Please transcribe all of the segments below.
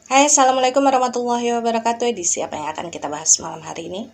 Hai, Assalamualaikum warahmatullahi wabarakatuh. Edisi apa yang akan kita bahas malam hari ini?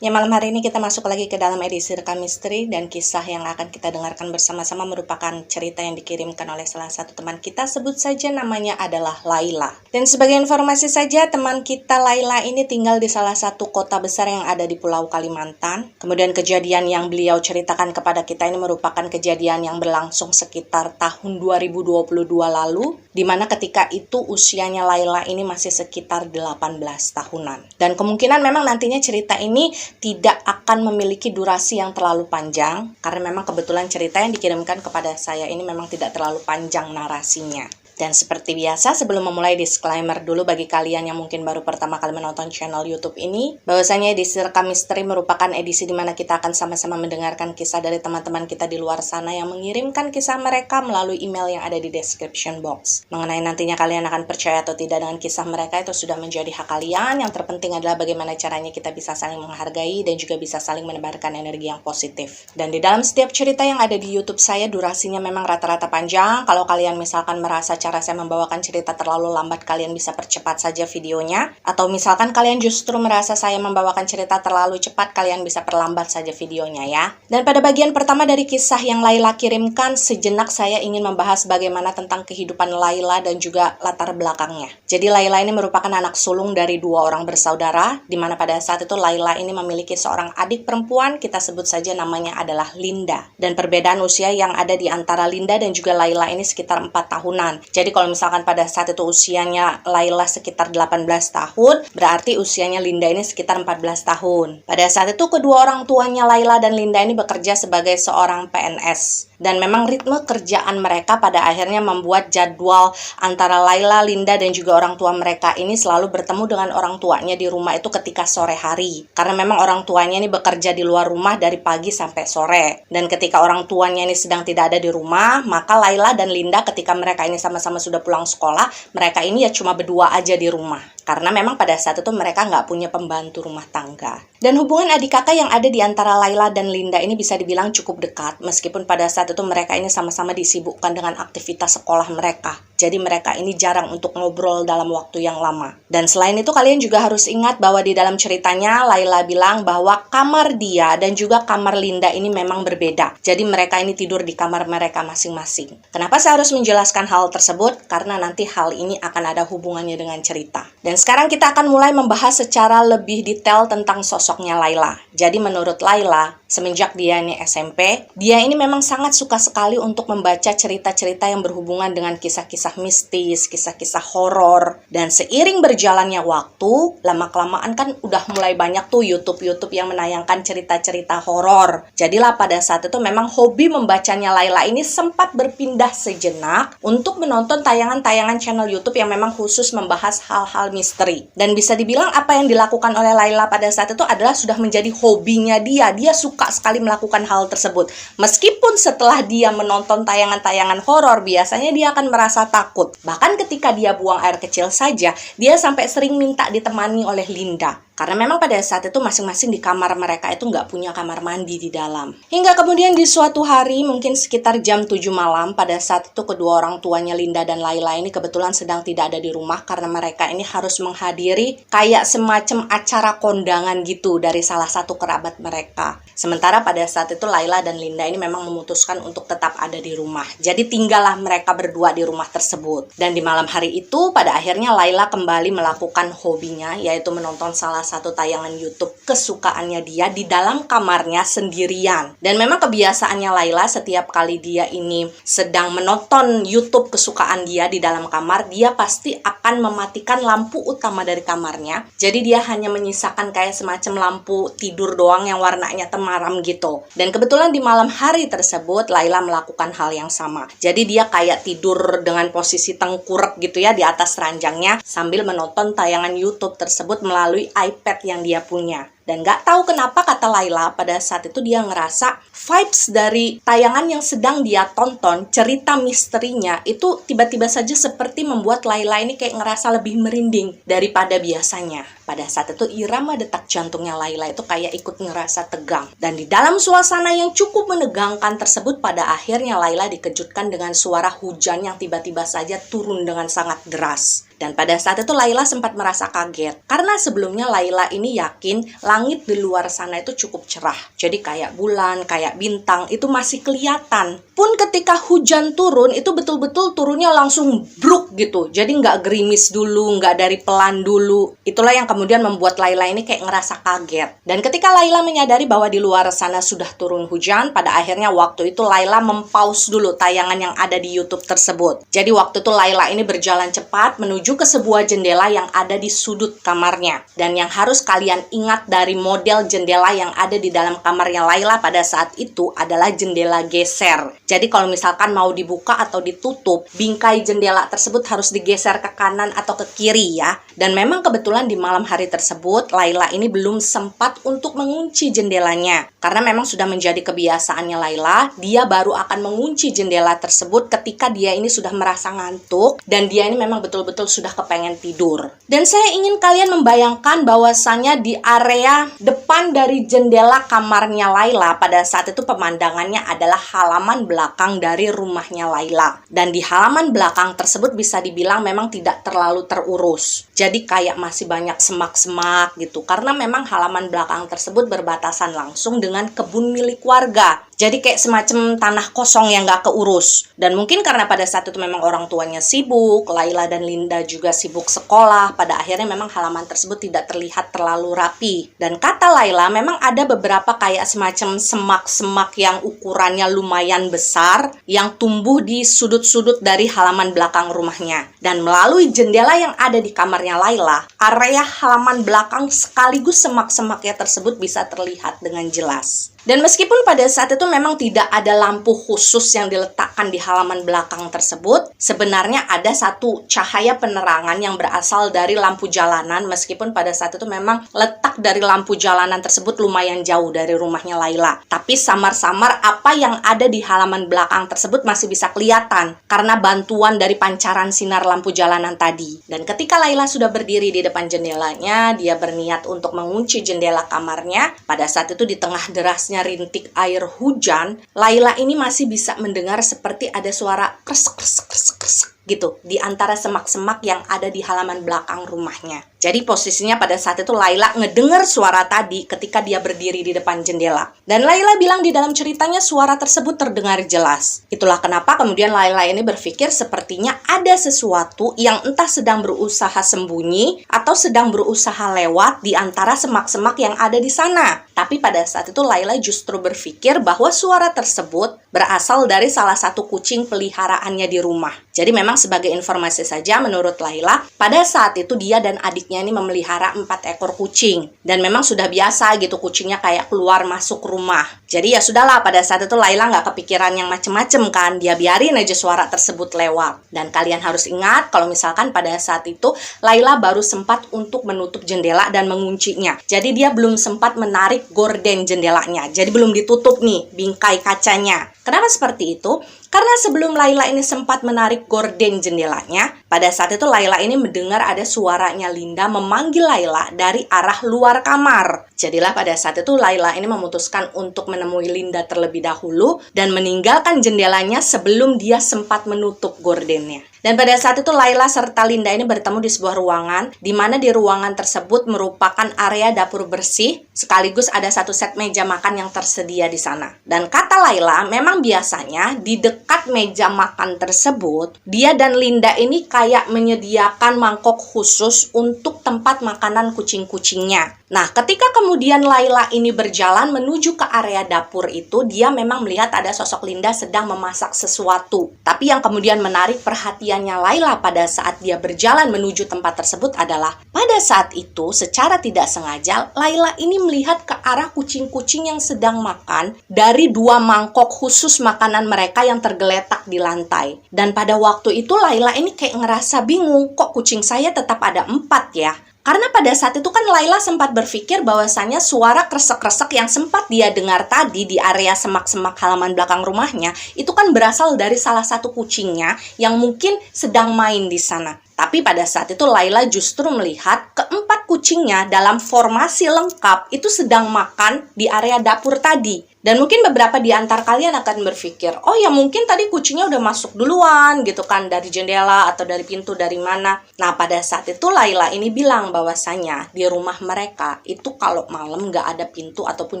Ya, malam hari ini kita masuk lagi ke dalam edisi Rekam Misteri, dan kisah yang akan kita dengarkan bersama-sama merupakan cerita yang dikirimkan oleh salah satu teman kita, sebut saja namanya adalah Laila. Dan sebagai informasi saja, teman kita Laila ini tinggal di salah satu kota besar yang ada di Pulau Kalimantan. Kemudian kejadian yang beliau ceritakan kepada kita ini merupakan kejadian yang berlangsung sekitar tahun 2022 lalu, di mana ketika itu usianya Laila ini masih sekitar 18 tahunan. Dan kemungkinan memang nantinya cerita ini tidak akan memiliki durasi yang terlalu panjang, karena memang kebetulan cerita yang dikirimkan kepada saya ini memang tidak terlalu panjang narasinya. Dan seperti biasa, sebelum memulai, disclaimer dulu bagi kalian yang mungkin baru pertama kali menonton channel YouTube ini, bahwasanya edisi Rekam Misteri merupakan edisi di mana kita akan sama-sama mendengarkan kisah dari teman-teman kita di luar sana yang mengirimkan kisah mereka melalui email yang ada di description box. Mengenai nantinya kalian akan percaya atau tidak dengan kisah mereka, itu sudah menjadi hak kalian. Yang terpenting adalah bagaimana caranya kita bisa saling menghargai dan juga bisa saling menebarkan energi yang positif. Dan di dalam setiap cerita yang ada di YouTube saya, durasinya memang rata-rata panjang. Kalau kalian misalkan merasa cara saya membawakan cerita terlalu lambat, kalian bisa percepat saja videonya. Atau misalkan kalian justru merasa saya membawakan cerita terlalu cepat, kalian bisa perlambat saja videonya ya. Dan pada bagian pertama dari kisah yang Laila kirimkan, sejenak saya ingin membahas bagaimana tentang kehidupan Laila dan juga latar belakangnya. Jadi Laila ini merupakan anak sulung dari dua orang bersaudara, di mana pada saat itu Laila ini memiliki seorang adik perempuan, kita sebut saja namanya adalah Linda. Dan perbedaan usia yang ada di antara Linda dan juga Laila ini sekitar 4 tahunan. Jadi kalau misalkan pada saat itu usianya Laila sekitar 18 tahun, berarti usianya Linda ini sekitar 14 tahun. Pada saat itu kedua orang tuanya Laila dan Linda ini bekerja sebagai seorang PNS. Dan memang ritme kerjaan mereka pada akhirnya membuat jadwal antara Laila, Linda, dan juga orang tua mereka ini selalu bertemu dengan orang tuanya di rumah itu ketika sore hari. Karena memang orang tuanya ini bekerja di luar rumah dari pagi sampai sore. Dan ketika orang tuanya ini sedang tidak ada di rumah, maka Laila dan Linda ketika mereka ini sama-sama sudah pulang sekolah, mereka ini ya cuma berdua aja di rumah. Karena memang pada saat itu mereka nggak punya pembantu rumah tangga. Dan hubungan adik kakak yang ada di antara Laila dan Linda ini bisa dibilang cukup dekat, meskipun pada saat itu mereka ini sama-sama disibukkan dengan aktivitas sekolah mereka. Jadi mereka ini jarang untuk ngobrol dalam waktu yang lama. Dan selain itu kalian juga harus ingat bahwa di dalam ceritanya Laila bilang bahwa kamar dia dan juga kamar Linda ini memang berbeda. Jadi mereka ini tidur di kamar mereka masing-masing. Kenapa saya harus menjelaskan hal tersebut? Karena nanti hal ini akan ada hubungannya dengan cerita. Dan sekarang kita akan mulai membahas secara lebih detail tentang sosoknya Laila. Jadi menurut Laila, semenjak dia ini SMP, dia ini memang sangat suka sekali untuk membaca cerita-cerita yang berhubungan dengan kisah-kisah mistis, kisah-kisah horor. Dan seiring berjalannya waktu, lama-kelamaan kan udah mulai banyak tuh YouTube yang menayangkan cerita-cerita horor. Jadilah pada saat itu memang hobi membacanya Laila ini sempat berpindah sejenak untuk menonton tayangan-tayangan channel YouTube yang memang khusus membahas hal-hal misteri. Dan bisa dibilang apa yang dilakukan oleh Laila pada saat itu adalah sudah menjadi hobinya dia. Dia suka sekali melakukan hal tersebut. Meskipun setelah dia menonton tayangan-tayangan horor, biasanya dia akan merasa takut. Bahkan ketika dia buang air kecil saja, dia sampai sering minta ditemani oleh Linda. Karena memang pada saat itu masing-masing di kamar mereka itu nggak punya kamar mandi di dalam. Hingga kemudian di suatu hari, mungkin sekitar jam 7 malam, pada saat itu kedua orang tuanya Linda dan Laila ini kebetulan sedang tidak ada di rumah karena mereka ini harus menghadiri kayak semacam acara kondangan gitu dari salah satu kerabat mereka. Sementara pada saat itu Laila dan Linda ini memang memutuskan untuk tetap ada di rumah. Jadi tinggallah mereka berdua di rumah tersebut. Dan di malam hari itu, pada akhirnya Laila kembali melakukan hobinya, yaitu menonton salah satu tayangan YouTube kesukaannya dia di dalam kamarnya sendirian. Dan memang kebiasaannya Laila setiap kali dia ini sedang menonton YouTube kesukaan dia di dalam kamar, dia pasti akan mematikan lampu utama dari kamarnya. Jadi dia hanya menyisakan kayak semacam lampu tidur doang yang warnanya temaram gitu. Dan kebetulan di malam hari tersebut Laila melakukan hal yang sama. Jadi dia kayak tidur dengan posisi tengkurap gitu ya di atas ranjangnya sambil menonton tayangan YouTube tersebut melalui iPad iPad yang dia punya. Dan gak tahu kenapa kata Laila pada saat itu dia ngerasa vibes dari tayangan yang sedang dia tonton, cerita misterinya itu tiba-tiba saja seperti membuat Laila ini kayak ngerasa lebih merinding daripada biasanya. Pada saat itu irama detak jantungnya Laila itu kayak ikut ngerasa tegang. Dan di dalam suasana yang cukup menegangkan tersebut pada akhirnya Laila dikejutkan dengan suara hujan yang tiba-tiba saja turun dengan sangat deras. Dan pada saat itu Laila sempat merasa kaget. Karena sebelumnya Laila ini yakin langit di luar sana itu cukup cerah. Jadi kayak bulan, kayak bintang itu masih kelihatan. Pun ketika hujan turun itu betul-betul turunnya langsung bruk gitu. Jadi nggak gerimis dulu, nggak dari pelan dulu. Itulah yang kemudian membuat Laila ini kayak ngerasa kaget. Dan ketika Laila menyadari bahwa di luar sana sudah turun hujan, pada akhirnya waktu itu Laila mempause dulu tayangan yang ada di YouTube tersebut. Jadi waktu itu Laila ini berjalan cepat menuju ke sebuah jendela yang ada di sudut kamarnya. Dan yang harus kalian ingat dari model jendela yang ada di dalam kamarnya Laila pada saat itu adalah jendela geser. Jadi kalau misalkan mau dibuka atau ditutup, bingkai jendela tersebut harus digeser ke kanan atau ke kiri ya. Dan memang kebetulan di malam hari tersebut Laila ini belum sempat untuk mengunci jendelanya. Karena memang sudah menjadi kebiasaannya Laila, dia baru akan mengunci jendela tersebut ketika dia ini sudah merasa ngantuk dan dia ini memang betul-betul sudah kepengen tidur. Dan saya ingin kalian membayangkan bahwasannya di area depan dari jendela kamarnya Laila pada saat itu pemandangannya adalah halaman belakang dari rumahnya Laila. Dan di halaman belakang tersebut bisa dibilang memang tidak terlalu terurus. Jadi kayak masih banyak semak-semak gitu. Karena memang halaman belakang tersebut berbatasan langsung dengan kebun milik warga. Jadi kayak semacam tanah kosong yang gak keurus. Dan mungkin karena pada saat itu memang orang tuanya sibuk, Laila dan Linda juga sibuk sekolah, pada akhirnya memang halaman tersebut tidak terlihat terlalu rapi. Dan kata Laila, memang ada beberapa kayak semacam semak-semak yang ukurannya lumayan besar, yang tumbuh di sudut-sudut dari halaman belakang rumahnya. Dan melalui jendela yang ada di kamarnya Laila, area halaman belakang sekaligus semak-semaknya tersebut bisa terlihat dengan jelas. Dan meskipun pada saat itu memang tidak ada lampu khusus yang diletakkan di halaman belakang tersebut, sebenarnya ada satu cahaya penerangan yang berasal dari lampu jalanan, meskipun pada saat itu memang letak dari lampu jalanan tersebut lumayan jauh dari rumahnya Laila. Tapi samar-samar apa yang ada di halaman belakang tersebut masih bisa kelihatan karena bantuan dari pancaran sinar lampu jalanan tadi. Dan ketika Laila sudah berdiri di depan jendelanya, dia berniat untuk mengunci jendela kamarnya. Pada saat itu di tengah deras rintik air hujan, Laila ini masih bisa mendengar seperti ada suara kresek kresek kresek kresek gitu di antara semak-semak yang ada di halaman belakang rumahnya. Jadi posisinya pada saat itu Laila ngedengar suara tadi ketika dia berdiri di depan jendela. Dan Laila bilang di dalam ceritanya suara tersebut terdengar jelas. Itulah kenapa kemudian Laila ini berpikir sepertinya ada sesuatu yang entah sedang berusaha sembunyi atau sedang berusaha lewat di antara semak-semak yang ada di sana. Tapi pada saat itu Laila justru berpikir bahwa suara tersebut berasal dari salah satu kucing peliharaannya di rumah. Jadi memang sebagai informasi saja menurut Laila, pada saat itu dia dan adiknya ini memelihara 4 ekor kucing. Dan memang sudah biasa gitu kucingnya kayak keluar masuk rumah. Jadi ya sudahlah, pada saat itu Laila nggak kepikiran yang macem-macem kan, dia biarin aja suara tersebut lewat. Dan kalian harus ingat kalau misalkan pada saat itu Laila baru sempat untuk menutup jendela dan menguncinya. Jadi dia belum sempat menarik gorden jendelanya. Jadi belum ditutup nih bingkai kacanya. Kenapa seperti itu? Karena sebelum Laila ini sempat menarik gorden jendelanya, pada saat itu Laila ini mendengar ada suaranya Linda memanggil Laila dari arah luar kamar. Jadilah pada saat itu Laila ini memutuskan untuk menemui Linda terlebih dahulu dan meninggalkan jendelanya sebelum dia sempat menutup gordennya. Dan pada saat itu Laila serta Linda ini bertemu di sebuah ruangan, di mana di ruangan tersebut merupakan area dapur bersih, sekaligus ada satu set meja makan yang tersedia di sana. Dan kata Laila, memang biasanya di dekat meja makan tersebut, dia dan Linda ini kayak menyediakan mangkok khusus untuk tempat makanan kucing-kucingnya. Nah, ketika kemudian Laila ini berjalan menuju ke area dapur itu, dia memang melihat ada sosok Linda sedang memasak sesuatu. Tapi yang kemudian menarik perhatiannya Laila pada saat dia berjalan menuju tempat tersebut adalah, pada saat itu secara tidak sengaja, Laila ini melihat ke arah kucing-kucing yang sedang makan dari 2 mangkok khusus makanan mereka yang tergeletak di lantai. Dan pada waktu itu Laila ini kayak ngerasa bingung, kok kucing saya tetap ada 4 ya? Karena pada saat itu kan Laila sempat berpikir bahwasannya suara kresek-kresek yang sempat dia dengar tadi di area semak-semak halaman belakang rumahnya itu kan berasal dari salah satu kucingnya yang mungkin sedang main di sana. Tapi pada saat itu Laila justru melihat keempat kucingnya dalam formasi lengkap itu sedang makan di area dapur tadi. Dan mungkin beberapa di antara kalian akan berpikir, oh ya mungkin tadi kucingnya udah masuk duluan gitu kan, dari jendela atau dari pintu dari mana. Nah pada saat itu Laila ini bilang bahwasanya di rumah mereka itu kalau malam nggak ada pintu ataupun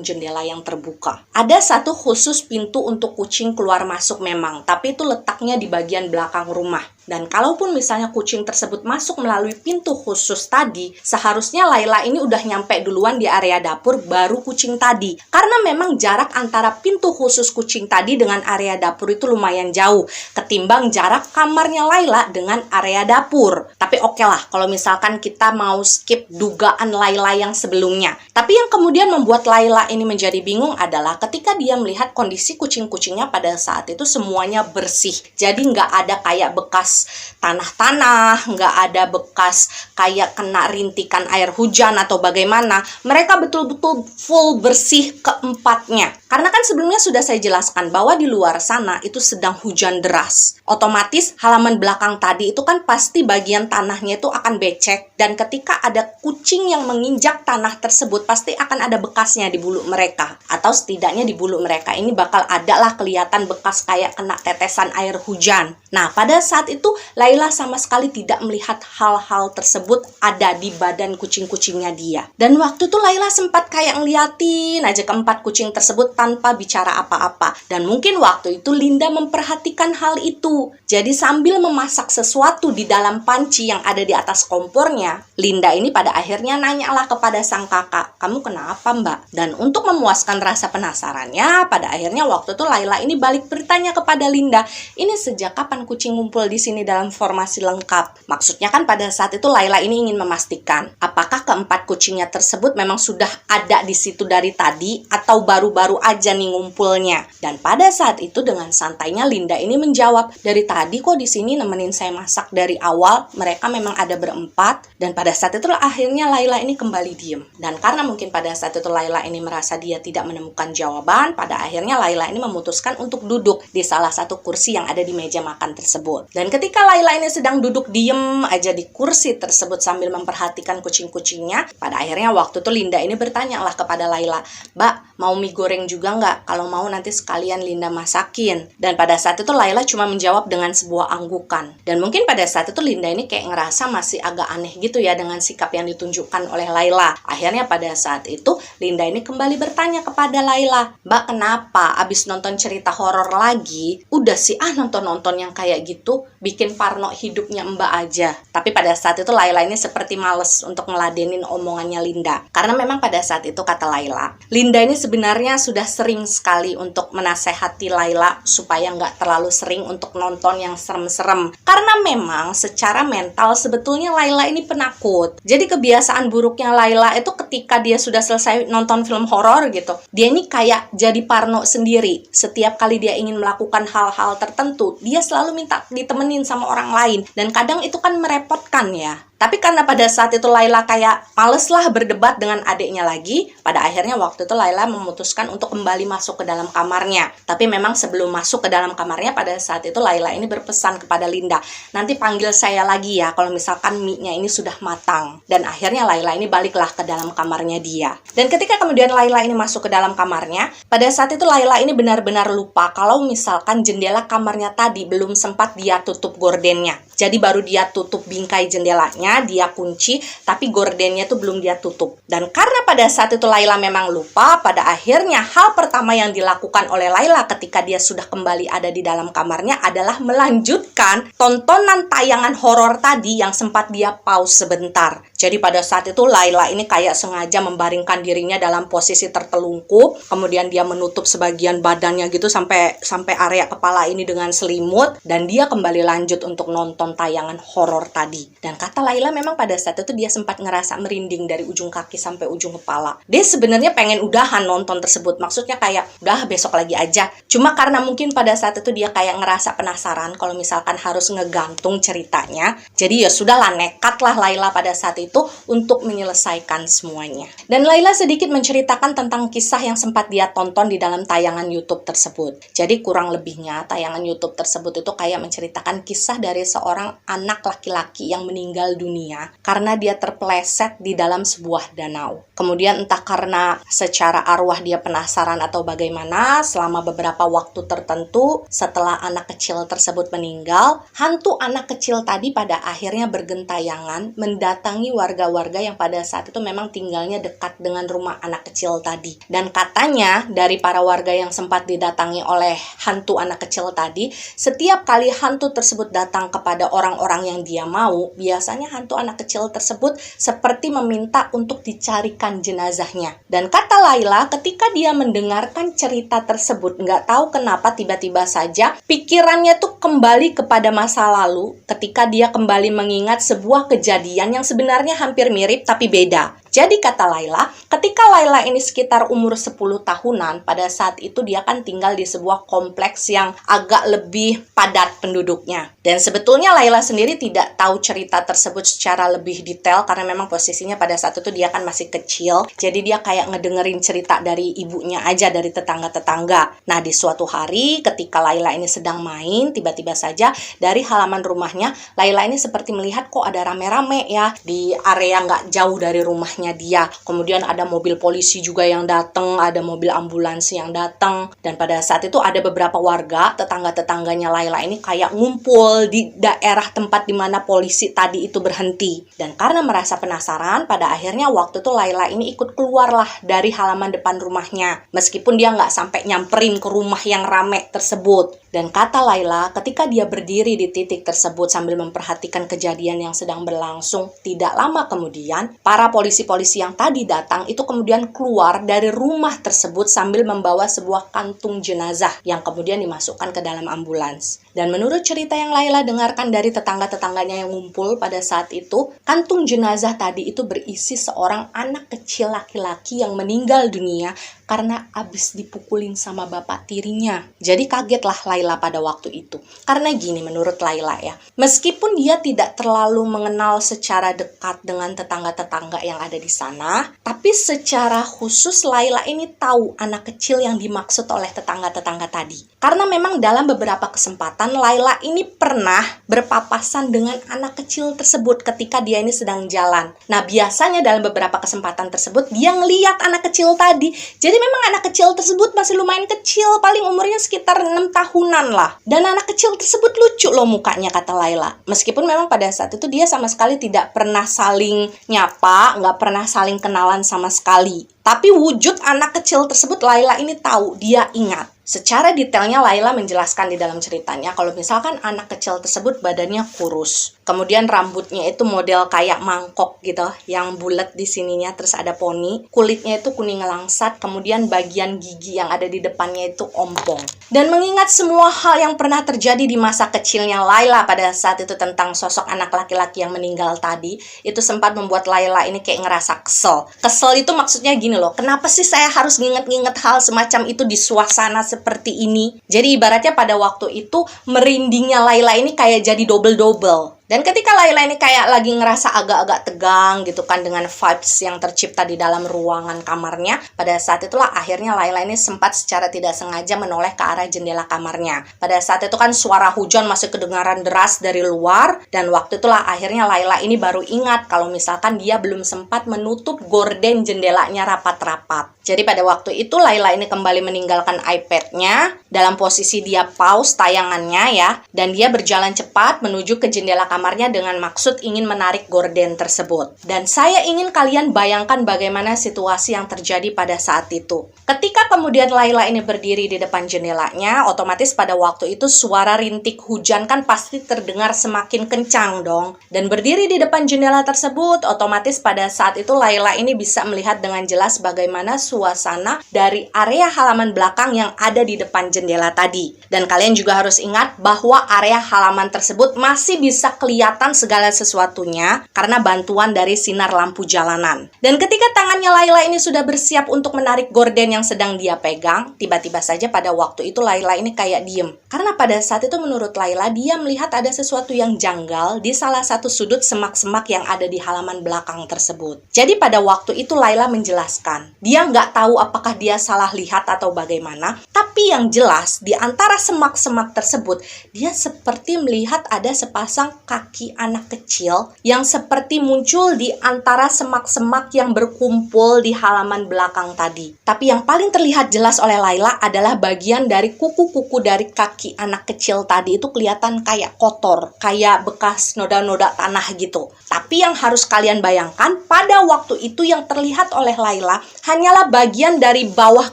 jendela yang terbuka. Ada satu khusus pintu untuk kucing keluar masuk memang, tapi itu letaknya di bagian belakang rumah. Dan kalaupun misalnya kucing tersebut masuk melalui pintu khusus tadi, seharusnya Laila ini udah nyampe duluan di area dapur baru kucing tadi. Karena memang jarak antara pintu khusus kucing tadi dengan area dapur itu lumayan jauh, ketimbang jarak kamarnya Laila dengan area dapur. Tapi oke lah, kalau misalkan kita mau skip dugaan Laila yang sebelumnya. Tapi yang kemudian membuat Laila ini menjadi bingung adalah ketika dia melihat kondisi kucing-kucingnya pada saat itu semuanya bersih. Jadi nggak ada kayak bekas tanah-tanah, nggak ada bekas kayak kena rintikan air hujan atau bagaimana. Mereka betul-betul full bersih keempatnya. Karena kan sebelumnya sudah saya jelaskan bahwa di luar sana itu sedang hujan deras. Otomatis halaman belakang tadi itu kan pasti bagian tanahnya itu akan becek. Dan ketika ada kucing yang menginjak tanah tersebut, pasti akan ada bekasnya di bulu mereka. Atau setidaknya di bulu mereka ini bakal ada lah kelihatan bekas kayak kena tetesan air hujan. Nah, pada saat itu Laila sama sekali tidak melihat hal-hal tersebut ada di badan kucing-kucingnya dia. Dan waktu itu Laila sempat kayak ngeliatin aja keempat kucing tersebut tanpa bicara apa-apa. Dan mungkin waktu itu Linda memperhatikan hal itu. Jadi sambil memasak sesuatu di dalam panci yang ada di atas kompornya, Linda ini pada akhirnya nanyalah kepada sang kakak, "Kamu kenapa, Mbak?" Dan untuk memuaskan rasa penasarannya, pada akhirnya waktu itu Laila ini balik bertanya kepada Linda, "Ini sejak kapan kucing ngumpul di sini dalam formasi lengkap?" Maksudnya kan pada saat itu Laila ini ingin memastikan apakah keempat kucingnya tersebut memang sudah ada di situ dari tadi atau baru-baru aja nih ngumpulnya. Dan pada saat itu dengan santainya Linda ini menjawab, "Dari tadi kok di sini nemenin saya masak dari awal. Mereka memang ada berempat." Dan pada saat itu akhirnya Laila ini kembali diem. Dan karena mungkin pada saat itu Laila ini merasa dia tidak menemukan jawaban, pada akhirnya Laila ini memutuskan untuk duduk di salah satu kursi yang ada di meja makan tersebut. Dan ketika Laila ini sedang duduk diem aja di kursi tersebut sambil memperhatikan kucing-kucingnya, pada akhirnya waktu itu Linda ini bertanya lah kepada Laila, "Mbak, mau mie goreng juga nggak? Kalau mau nanti sekalian Linda masakin." Dan pada saat itu Laila cuma menjawab dengan sebuah anggukan. Dan mungkin pada saat itu Linda ini kayak ngerasa masih agak aneh gitu ya dengan sikap yang ditunjukkan oleh Laila. Akhirnya pada saat itu Linda ini kembali bertanya kepada Laila, "Mbak, kenapa abis nonton cerita horor lagi? Udah sih nonton-nonton yang kayak gitu, bikin parno hidupnya Mbak aja." Tapi pada saat itu Laila ini seperti males untuk ngeladenin omongannya Linda. Karena memang pada saat itu kata Laila, Linda ini sebenarnya sudah sering sekali untuk menasehati Laila supaya nggak terlalu sering untuk nonton yang serem-serem. Karena memang secara mental sebetulnya Laila ini penakut. Jadi kebiasaan buruknya Laila itu ketika dia sudah selesai nonton film horor gitu, dia ini kayak jadi parno sendiri. Setiap kali dia ingin melakukan hal-hal tertentu, dia selalu minta ditemenin sama orang lain. Dan kadang itu kan merepotkan ya. Tapi karena pada saat itu Laila kayak males lah berdebat dengan adiknya lagi, pada akhirnya waktu itu Laila memutuskan untuk kembali masuk ke dalam kamarnya. Tapi memang sebelum masuk ke dalam kamarnya, pada saat itu Laila ini berpesan kepada Linda, "Nanti panggil saya lagi ya kalau misalkan mie-nya ini sudah matang." Dan akhirnya Laila ini baliklah ke dalam kamarnya dia. Dan ketika kemudian Laila ini masuk ke dalam kamarnya, pada saat itu Laila ini benar-benar lupa kalau misalkan jendela kamarnya tadi belum sempat dia tutup gordennya. Jadi baru dia tutup bingkai jendelanya, dia kunci, tapi gordennya tuh belum dia tutup. Dan karena pada saat itu Laila memang lupa, pada akhirnya hal pertama yang dilakukan oleh Laila ketika dia sudah kembali ada di dalam kamarnya adalah melanjutkan tontonan tayangan horor tadi yang sempat dia pause sebentar. Jadi pada saat itu Laila ini kayak sengaja membaringkan dirinya dalam posisi tertelungkup, kemudian dia menutup sebagian badannya gitu sampai area kepala ini dengan selimut, dan dia kembali lanjut untuk nonton tayangan horor tadi. Dan kata Laila memang pada saat itu dia sempat ngerasa merinding dari ujung kaki sampai ujung kepala. Dia sebenarnya pengen udahan nonton tersebut, maksudnya kayak udah besok lagi aja. Cuma karena mungkin pada saat itu dia kayak ngerasa penasaran kalau misalkan harus ngegantung ceritanya, jadi ya sudahlah, nekatlah Laila pada saat itu untuk menyelesaikan semuanya. Dan Laila sedikit menceritakan tentang kisah yang sempat dia tonton di dalam tayangan YouTube tersebut. Jadi kurang lebihnya tayangan YouTube tersebut itu kayak menceritakan kisah dari seorang anak laki-laki yang meninggal dunia karena dia terpeleset di dalam sebuah danau. Kemudian entah karena secara arwah dia penasaran atau bagaimana, selama beberapa waktu tertentu setelah anak kecil tersebut meninggal, hantu anak kecil tadi pada akhirnya bergentayangan mendatangi warga-warga yang pada saat itu memang tinggalnya dekat dengan rumah anak kecil tadi. Dan katanya dari para warga yang sempat didatangi oleh hantu anak kecil tadi, setiap kali hantu tersebut datang kepada orang-orang yang dia mau, biasanya hantu anak kecil tersebut seperti meminta untuk dicarikan jenazahnya. Dan kata Laila, ketika dia mendengarkan cerita tersebut, nggak tahu kenapa tiba-tiba saja pikirannya tuh kembali kepada masa lalu ketika dia kembali mengingat sebuah kejadian yang sebenarnya hampir mirip tapi beda. Jadi kata Laila, ketika Laila ini sekitar umur 10 tahunan, pada saat itu dia kan tinggal di sebuah kompleks yang agak lebih padat penduduknya. Dan sebetulnya Laila sendiri tidak tahu cerita tersebut secara lebih detail karena memang posisinya pada saat itu dia kan masih kecil. Jadi dia kayak ngedengerin cerita dari ibunya aja, dari tetangga-tetangga. Nah, di suatu hari ketika Laila ini sedang main, tiba-tiba saja dari halaman rumahnya, Laila ini seperti melihat kok ada rame-rame ya di area nggak jauh dari rumahnya dia. Kemudian ada mobil polisi juga yang datang, ada mobil ambulans yang datang. Dan pada saat itu ada beberapa warga, tetangga-tetangganya Laila ini kayak ngumpul di daerah tempat di mana polisi tadi itu berhenti. Dan karena merasa penasaran, pada akhirnya waktu itu Laila ini ikut keluarlah dari halaman depan rumahnya. Meskipun dia nggak sampai nyamperin ke rumah yang rame tersebut. Dan kata Laila, ketika dia berdiri di titik tersebut sambil memperhatikan kejadian yang sedang berlangsung, tidak lama kemudian, para polisi-polisi yang tadi datang itu kemudian keluar dari rumah tersebut sambil membawa sebuah kantung jenazah yang kemudian dimasukkan ke dalam ambulans. Dan menurut cerita yang Laila dengarkan dari tetangga-tetangganya yang ngumpul pada saat itu, kantung jenazah tadi itu berisi seorang anak kecil laki-laki yang meninggal dunia karena habis dipukulin sama bapak tirinya. Jadi kagetlah Laila pada waktu itu. Karena gini menurut Laila ya, meskipun dia tidak terlalu mengenal secara dekat dengan tetangga-tetangga yang ada di sana, tapi secara khusus Laila ini tahu anak kecil yang dimaksud oleh tetangga-tetangga tadi. Karena memang dalam beberapa kesempatan Laila ini pernah berpapasan dengan anak kecil tersebut ketika dia ini sedang jalan. Nah, biasanya dalam beberapa kesempatan tersebut dia ngeliat anak kecil tadi. Jadi memang anak kecil tersebut masih lumayan kecil, paling umurnya sekitar 6 tahunan lah. Dan anak kecil tersebut lucu loh mukanya, kata Laila. Meskipun memang pada saat itu dia sama sekali tidak pernah saling nyapa, nggak pernah saling kenalan sama sekali. Tapi wujud anak kecil tersebut Laila ini tahu, dia ingat. Secara detailnya Laila menjelaskan di dalam ceritanya kalau misalkan anak kecil tersebut badannya kurus. Kemudian rambutnya itu model kayak mangkok gitu, yang bulat di sininya, terus ada poni. Kulitnya itu kuning langsat, kemudian bagian gigi yang ada di depannya itu ompong. Dan mengingat semua hal yang pernah terjadi di masa kecilnya Laila pada saat itu tentang sosok anak laki-laki yang meninggal tadi, itu sempat membuat Laila ini kayak ngerasa kesel. Kesel itu maksudnya gini loh, kenapa sih saya harus nginget-nginget hal semacam itu di suasana seperti ini? Jadi ibaratnya pada waktu itu merindingnya Laila ini kayak jadi double-double. Dan ketika Laila ini kayak lagi ngerasa agak-agak tegang gitu kan dengan vibes yang tercipta di dalam ruangan kamarnya, pada saat itulah akhirnya Laila ini sempat secara tidak sengaja menoleh ke arah jendela kamarnya. Pada saat itu kan suara hujan masih kedengaran deras dari luar, dan waktu itulah akhirnya Laila ini baru ingat kalau misalkan dia belum sempat menutup gorden jendelanya rapat-rapat. Jadi pada waktu itu Laila ini kembali meninggalkan iPad-nya dalam posisi dia pause tayangannya ya, dan dia berjalan cepat menuju ke jendela kamarnya dengan maksud ingin menarik gorden tersebut. Dan saya ingin kalian bayangkan bagaimana situasi yang terjadi pada saat itu. Ketika kemudian Laila ini berdiri di depan jendelanya, otomatis pada waktu itu suara rintik hujan kan pasti terdengar semakin kencang dong. Dan berdiri di depan jendela tersebut, otomatis pada saat itu Laila ini bisa melihat dengan jelas bagaimana suara suasana dari area halaman belakang yang ada di depan jendela tadi. Dan kalian juga harus ingat bahwa area halaman tersebut masih bisa kelihatan segala sesuatunya karena bantuan dari sinar lampu jalanan. Dan ketika tangannya Layla ini sudah bersiap untuk menarik gorden yang sedang dia pegang, tiba-tiba saja pada waktu itu Layla ini kayak diem. Karena pada saat itu menurut Layla, dia melihat ada sesuatu yang janggal di salah satu sudut semak-semak yang ada di halaman belakang tersebut. Jadi pada waktu itu Layla menjelaskan, dia nggak tahu apakah dia salah lihat atau bagaimana, tapi yang jelas di antara semak-semak tersebut, dia seperti melihat ada sepasang kaki anak kecil yang seperti muncul di antara semak-semak yang berkumpul di halaman belakang tadi. Tapi yang paling terlihat jelas oleh Layla adalah bagian dari kuku-kuku dari kaki anak kecil tadi itu kelihatan kayak kotor, kayak bekas noda-noda tanah gitu. Tapi yang harus kalian bayangkan, pada waktu itu yang terlihat oleh Layla hanyalah bagian dari bawah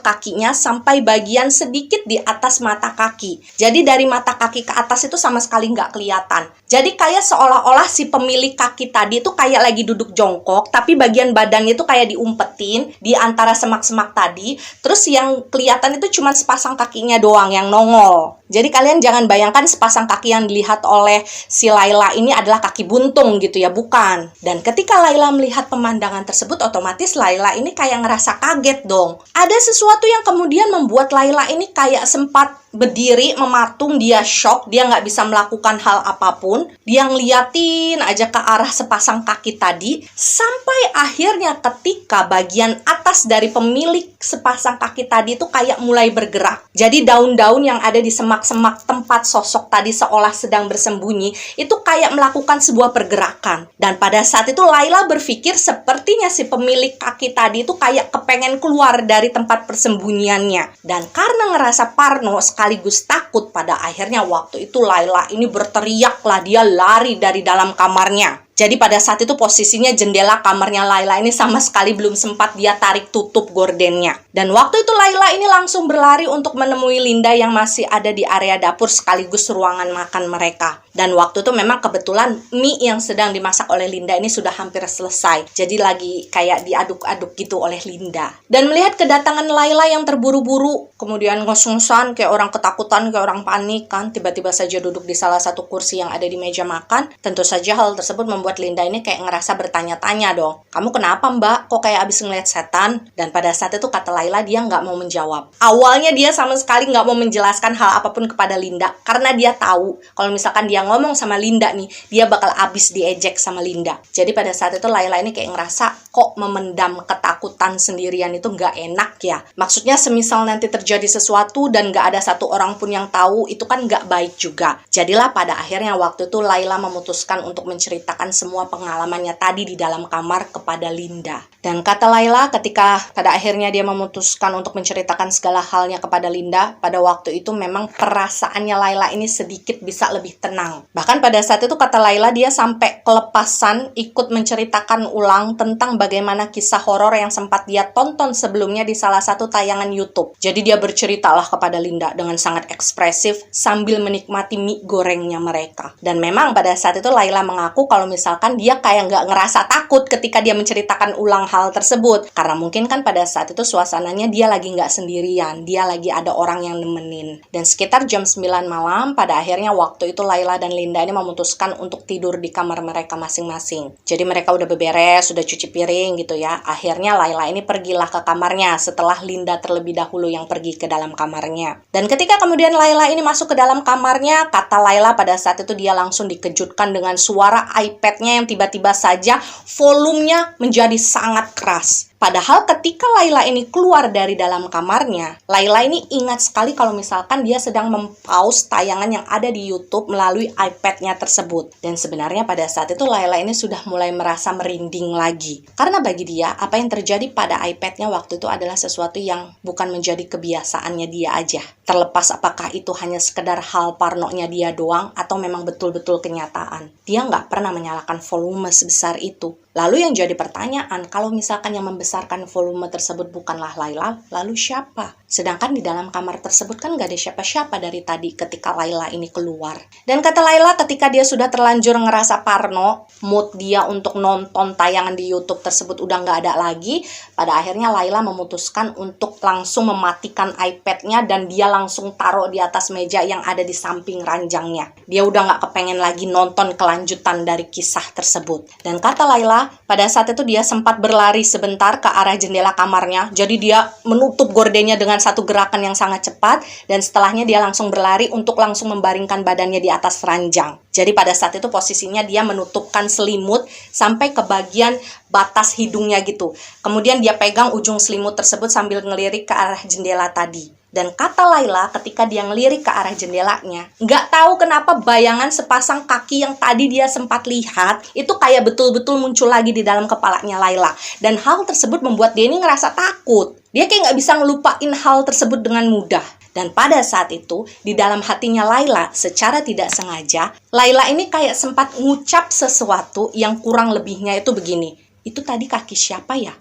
kakinya sampai bagian sedikit di atas mata kaki. Jadi dari mata kaki ke atas itu sama sekali nggak kelihatan. Jadi kayak seolah-olah si pemilik kaki tadi itu kayak lagi duduk jongkok, tapi bagian badannya itu kayak diumpetin di antara semak-semak tadi. Terus yang kelihatan itu cuma sepasang kakinya doang yang nongol. Jadi kalian jangan bayangkan sepasang kaki yang dilihat oleh si Layla ini adalah kaki buntung gitu ya, bukan. Dan ketika Layla melihat pemandangan tersebut, otomatis Layla ini kayak ngerasa kaget dong. Ada sesuatu yang kemudian membuat Layla ini kayak sempat berdiri, mematung, dia shock, dia nggak bisa melakukan hal apapun. Dia ngeliatin aja ke arah sepasang kaki tadi, sampai akhirnya ketika bagian atas dari pemilik sepasang kaki tadi itu kayak mulai bergerak. Jadi daun-daun yang ada di semak-semak tempat sosok tadi seolah sedang bersembunyi, itu kayak melakukan sebuah pergerakan. Dan pada saat itu Layla berpikir sepertinya si pemilik kaki tadi itu kayak kepengen keluar dari tempat persembunyiannya. Dan karena ngerasa parno sekaligus takut, pada akhirnya waktu itu Layla ini berteriaklah, dia lari dari dalam kamarnya. Jadi pada saat itu posisinya jendela kamarnya Layla ini sama sekali belum sempat dia tarik tutup gordennya. Dan waktu itu Layla ini langsung berlari untuk menemui Linda yang masih ada di area dapur sekaligus ruangan makan mereka. Dan waktu itu memang kebetulan mie yang sedang dimasak oleh Linda ini sudah hampir selesai. Jadi lagi kayak diaduk-aduk gitu oleh Linda. Dan melihat kedatangan Layla yang terburu-buru, kemudian ngos-ngosan kayak orang ketakutan, kayak orang panik kan, tiba-tiba saja duduk di salah satu kursi yang ada di meja makan. Tentu saja hal tersebut membuat Linda ini kayak ngerasa bertanya-tanya dong. Kamu kenapa mbak? Kok kayak abis ngeliat setan? Dan pada saat itu kata Layla dia nggak mau menjawab. Awalnya dia sama sekali nggak mau menjelaskan hal apapun kepada Linda. Karena dia tahu kalau misalkan dia ngomong sama Linda nih, dia bakal abis diejek sama Linda. Jadi pada saat itu Layla ini kayak ngerasa kok memendam ketakutan sendirian itu nggak enak ya. Maksudnya semisal nanti terjadi sesuatu dan nggak ada satu orang pun yang tahu, itu kan nggak baik juga. Jadilah pada akhirnya waktu itu Layla memutuskan untuk menceritakan semua pengalamannya tadi di dalam kamar kepada Linda. Dan kata Layla ketika pada akhirnya dia memutuskan untuk menceritakan segala halnya kepada Linda, pada waktu itu memang perasaannya Layla ini sedikit bisa lebih tenang. Bahkan pada saat itu kata Layla dia sampai kelepasan ikut menceritakan ulang tentang bagaimana kisah horor yang sempat dia tonton sebelumnya di salah satu tayangan YouTube. Jadi dia berceritalah kepada Linda dengan sangat ekspresif sambil menikmati mie gorengnya mereka. Dan memang pada saat itu Layla mengaku kalau misalkan dia kayak nggak ngerasa takut ketika dia menceritakan ulang hal tersebut. Karena mungkin kan pada saat itu suasananya dia lagi nggak sendirian, dia lagi ada orang yang nemenin. Dan sekitar jam 9 malam, pada akhirnya waktu itu Layla dan Linda ini memutuskan untuk tidur di kamar mereka masing-masing. Jadi mereka udah beberes, sudah cuci piring gitu ya. Akhirnya Layla ini pergilah ke kamarnya setelah Linda terlebih dahulu yang pergi ke dalam kamarnya. Dan ketika kemudian Layla ini masuk ke dalam kamarnya, kata Layla pada saat itu dia langsung dikejutkan dengan suara iPad-nya yang tiba-tiba saja volumenya menjadi sangat keras. Padahal ketika Layla ini keluar dari dalam kamarnya, Layla ini ingat sekali kalau misalkan dia sedang mempause tayangan yang ada di YouTube melalui iPad-nya tersebut. Dan sebenarnya pada saat itu Layla ini sudah mulai merasa merinding lagi. Karena bagi dia, apa yang terjadi pada iPad-nya waktu itu adalah sesuatu yang bukan menjadi kebiasaannya dia aja. Terlepas apakah itu hanya sekedar hal parnonya dia doang atau memang betul-betul kenyataan. Dia nggak pernah menyalakan volume sebesar itu. Lalu yang jadi pertanyaan, kalau misalkan yang membesar membesarkan volume tersebut bukanlah Laila, lalu siapa? Sedangkan di dalam kamar tersebut kan gak ada siapa-siapa dari tadi ketika Laila ini keluar. Dan kata Laila, ketika dia sudah terlanjur ngerasa parno, mood dia untuk nonton tayangan di YouTube tersebut udah gak ada lagi, pada akhirnya Laila memutuskan untuk langsung mematikan iPad-nya dan dia langsung taruh di atas meja yang ada di samping ranjangnya. Dia udah gak kepengen lagi nonton kelanjutan dari kisah tersebut. Dan kata Laila, pada saat itu dia sempat berlari sebentar ke arah jendela kamarnya. Jadi dia menutup gordennya dengan satu gerakan yang sangat cepat. Dan setelahnya dia langsung berlari untuk langsung membaringkan badannya di atas ranjang. Jadi pada saat itu posisinya dia menutupkan selimut sampai ke bagian batas hidungnya gitu. Kemudian dia pegang ujung selimut tersebut sambil ngelirik ke arah jendela tadi. Dan kata Laila ketika dia ngelirik ke arah jendelanya, nggak tahu kenapa bayangan sepasang kaki yang tadi dia sempat lihat, itu kayak betul-betul muncul lagi di dalam kepalanya Laila. Dan hal tersebut membuat dia ini ngerasa takut. Dia kayak nggak bisa ngelupain hal tersebut dengan mudah. Dan pada saat itu, di dalam hatinya Laila, secara tidak sengaja, Laila ini kayak sempat ngucap sesuatu yang kurang lebihnya itu begini, itu tadi kaki siapa ya?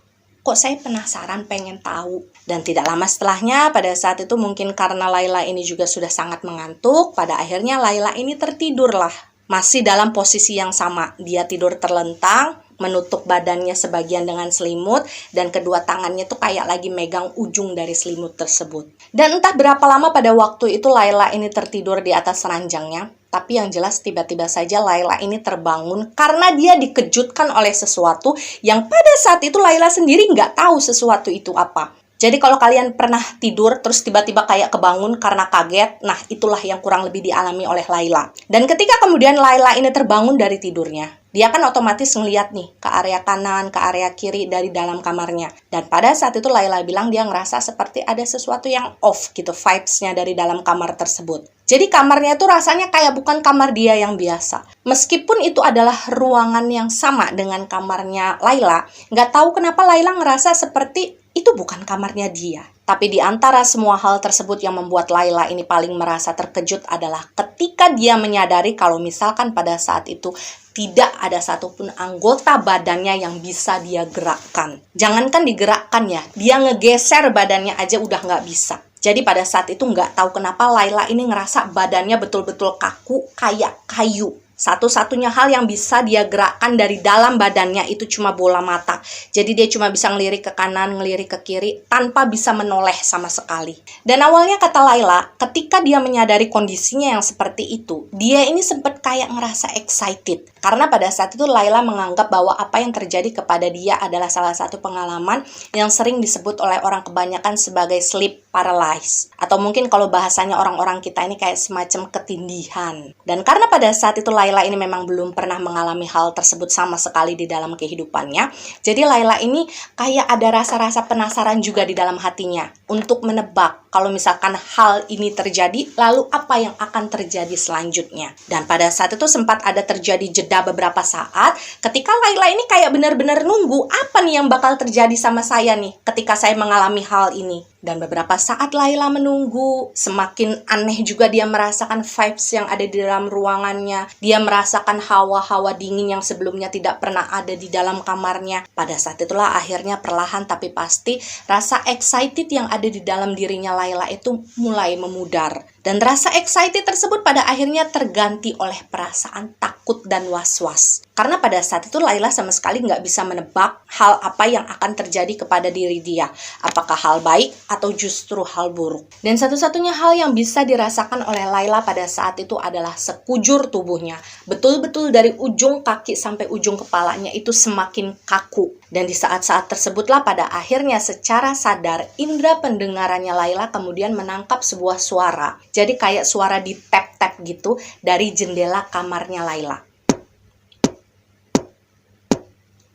Kok saya penasaran pengen tahu. Dan tidak lama setelahnya, pada saat itu mungkin karena Laila ini juga sudah sangat mengantuk, pada akhirnya Laila ini tertidurlah. Masih dalam posisi yang sama, dia tidur terlentang, menutup badannya sebagian dengan selimut, dan kedua tangannya tuh kayak lagi megang ujung dari selimut tersebut. Dan entah berapa lama pada waktu itu Laila ini tertidur di atas ranjangnya, tapi yang jelas tiba-tiba saja Laila ini terbangun karena dia dikejutkan oleh sesuatu yang pada saat itu Laila sendiri nggak tahu sesuatu itu apa. Jadi kalau kalian pernah tidur terus tiba-tiba kayak kebangun karena kaget, nah itulah yang kurang lebih dialami oleh Laila. Dan ketika kemudian Laila ini terbangun dari tidurnya, dia kan otomatis ngeliat nih ke area kanan, ke area kiri dari dalam kamarnya. Dan pada saat itu Laila bilang dia ngerasa seperti ada sesuatu yang off gitu, vibes-nya dari dalam kamar tersebut. Jadi kamarnya itu rasanya kayak bukan kamar dia yang biasa. Meskipun itu adalah ruangan yang sama dengan kamarnya Laila, nggak tahu kenapa Laila ngerasa seperti itu bukan kamarnya dia. Tapi di antara semua hal tersebut yang membuat Laila ini paling merasa terkejut adalah ketika dia menyadari kalau misalkan pada saat itu tidak ada satupun anggota badannya yang bisa dia gerakkan. Jangankan digerakkan ya, dia ngegeser badannya aja udah nggak bisa. Jadi pada saat itu nggak tahu kenapa Laila ini ngerasa badannya betul-betul kaku kayak kayu. Satu-satunya hal yang bisa dia gerakkan dari dalam badannya itu cuma bola mata. Jadi dia cuma bisa ngelirik ke kanan, ngelirik ke kiri, tanpa bisa menoleh sama sekali. Dan awalnya kata Laila, ketika dia menyadari kondisinya yang seperti itu, dia ini sempat kayak ngerasa excited. Karena pada saat itu Laila menganggap bahwa apa yang terjadi kepada dia adalah salah satu pengalaman yang sering disebut oleh orang kebanyakan sebagai sleep paralysis. Atau mungkin kalau bahasanya orang-orang kita ini kayak semacam ketindihan. Dan karena pada saat itu Laila ini memang belum pernah mengalami hal tersebut sama sekali di dalam kehidupannya. Jadi Laila ini kayak ada rasa-rasa penasaran juga di dalam hatinya untuk menebak kalau misalkan hal ini terjadi, lalu apa yang akan terjadi selanjutnya. Dan pada saat itu sempat ada terjadi jeda beberapa saat ketika Laila ini kayak benar-benar nunggu apa nih yang bakal terjadi sama saya nih ketika saya mengalami hal ini. Dan beberapa saat Laila menunggu, semakin aneh juga dia merasakan vibes yang ada di dalam ruangannya. Dia merasakan hawa-hawa dingin yang sebelumnya tidak pernah ada di dalam kamarnya. Pada saat itulah akhirnya perlahan tapi pasti rasa excited yang ada di dalam dirinya Laila itu mulai memudar. Dan rasa excited tersebut pada akhirnya terganti oleh perasaan takut dan was-was. Karena pada saat itu Laila sama sekali nggak bisa menebak hal apa yang akan terjadi kepada diri dia. Apakah hal baik atau justru hal buruk. Dan satu-satunya hal yang bisa dirasakan oleh Laila pada saat itu adalah sekujur tubuhnya. Betul-betul dari ujung kaki sampai ujung kepalanya itu semakin kaku. Dan di saat-saat tersebutlah pada akhirnya secara sadar indera pendengarannya Laila kemudian menangkap sebuah suara. Jadi kayak suara di tap-tap gitu dari jendela kamarnya Laila.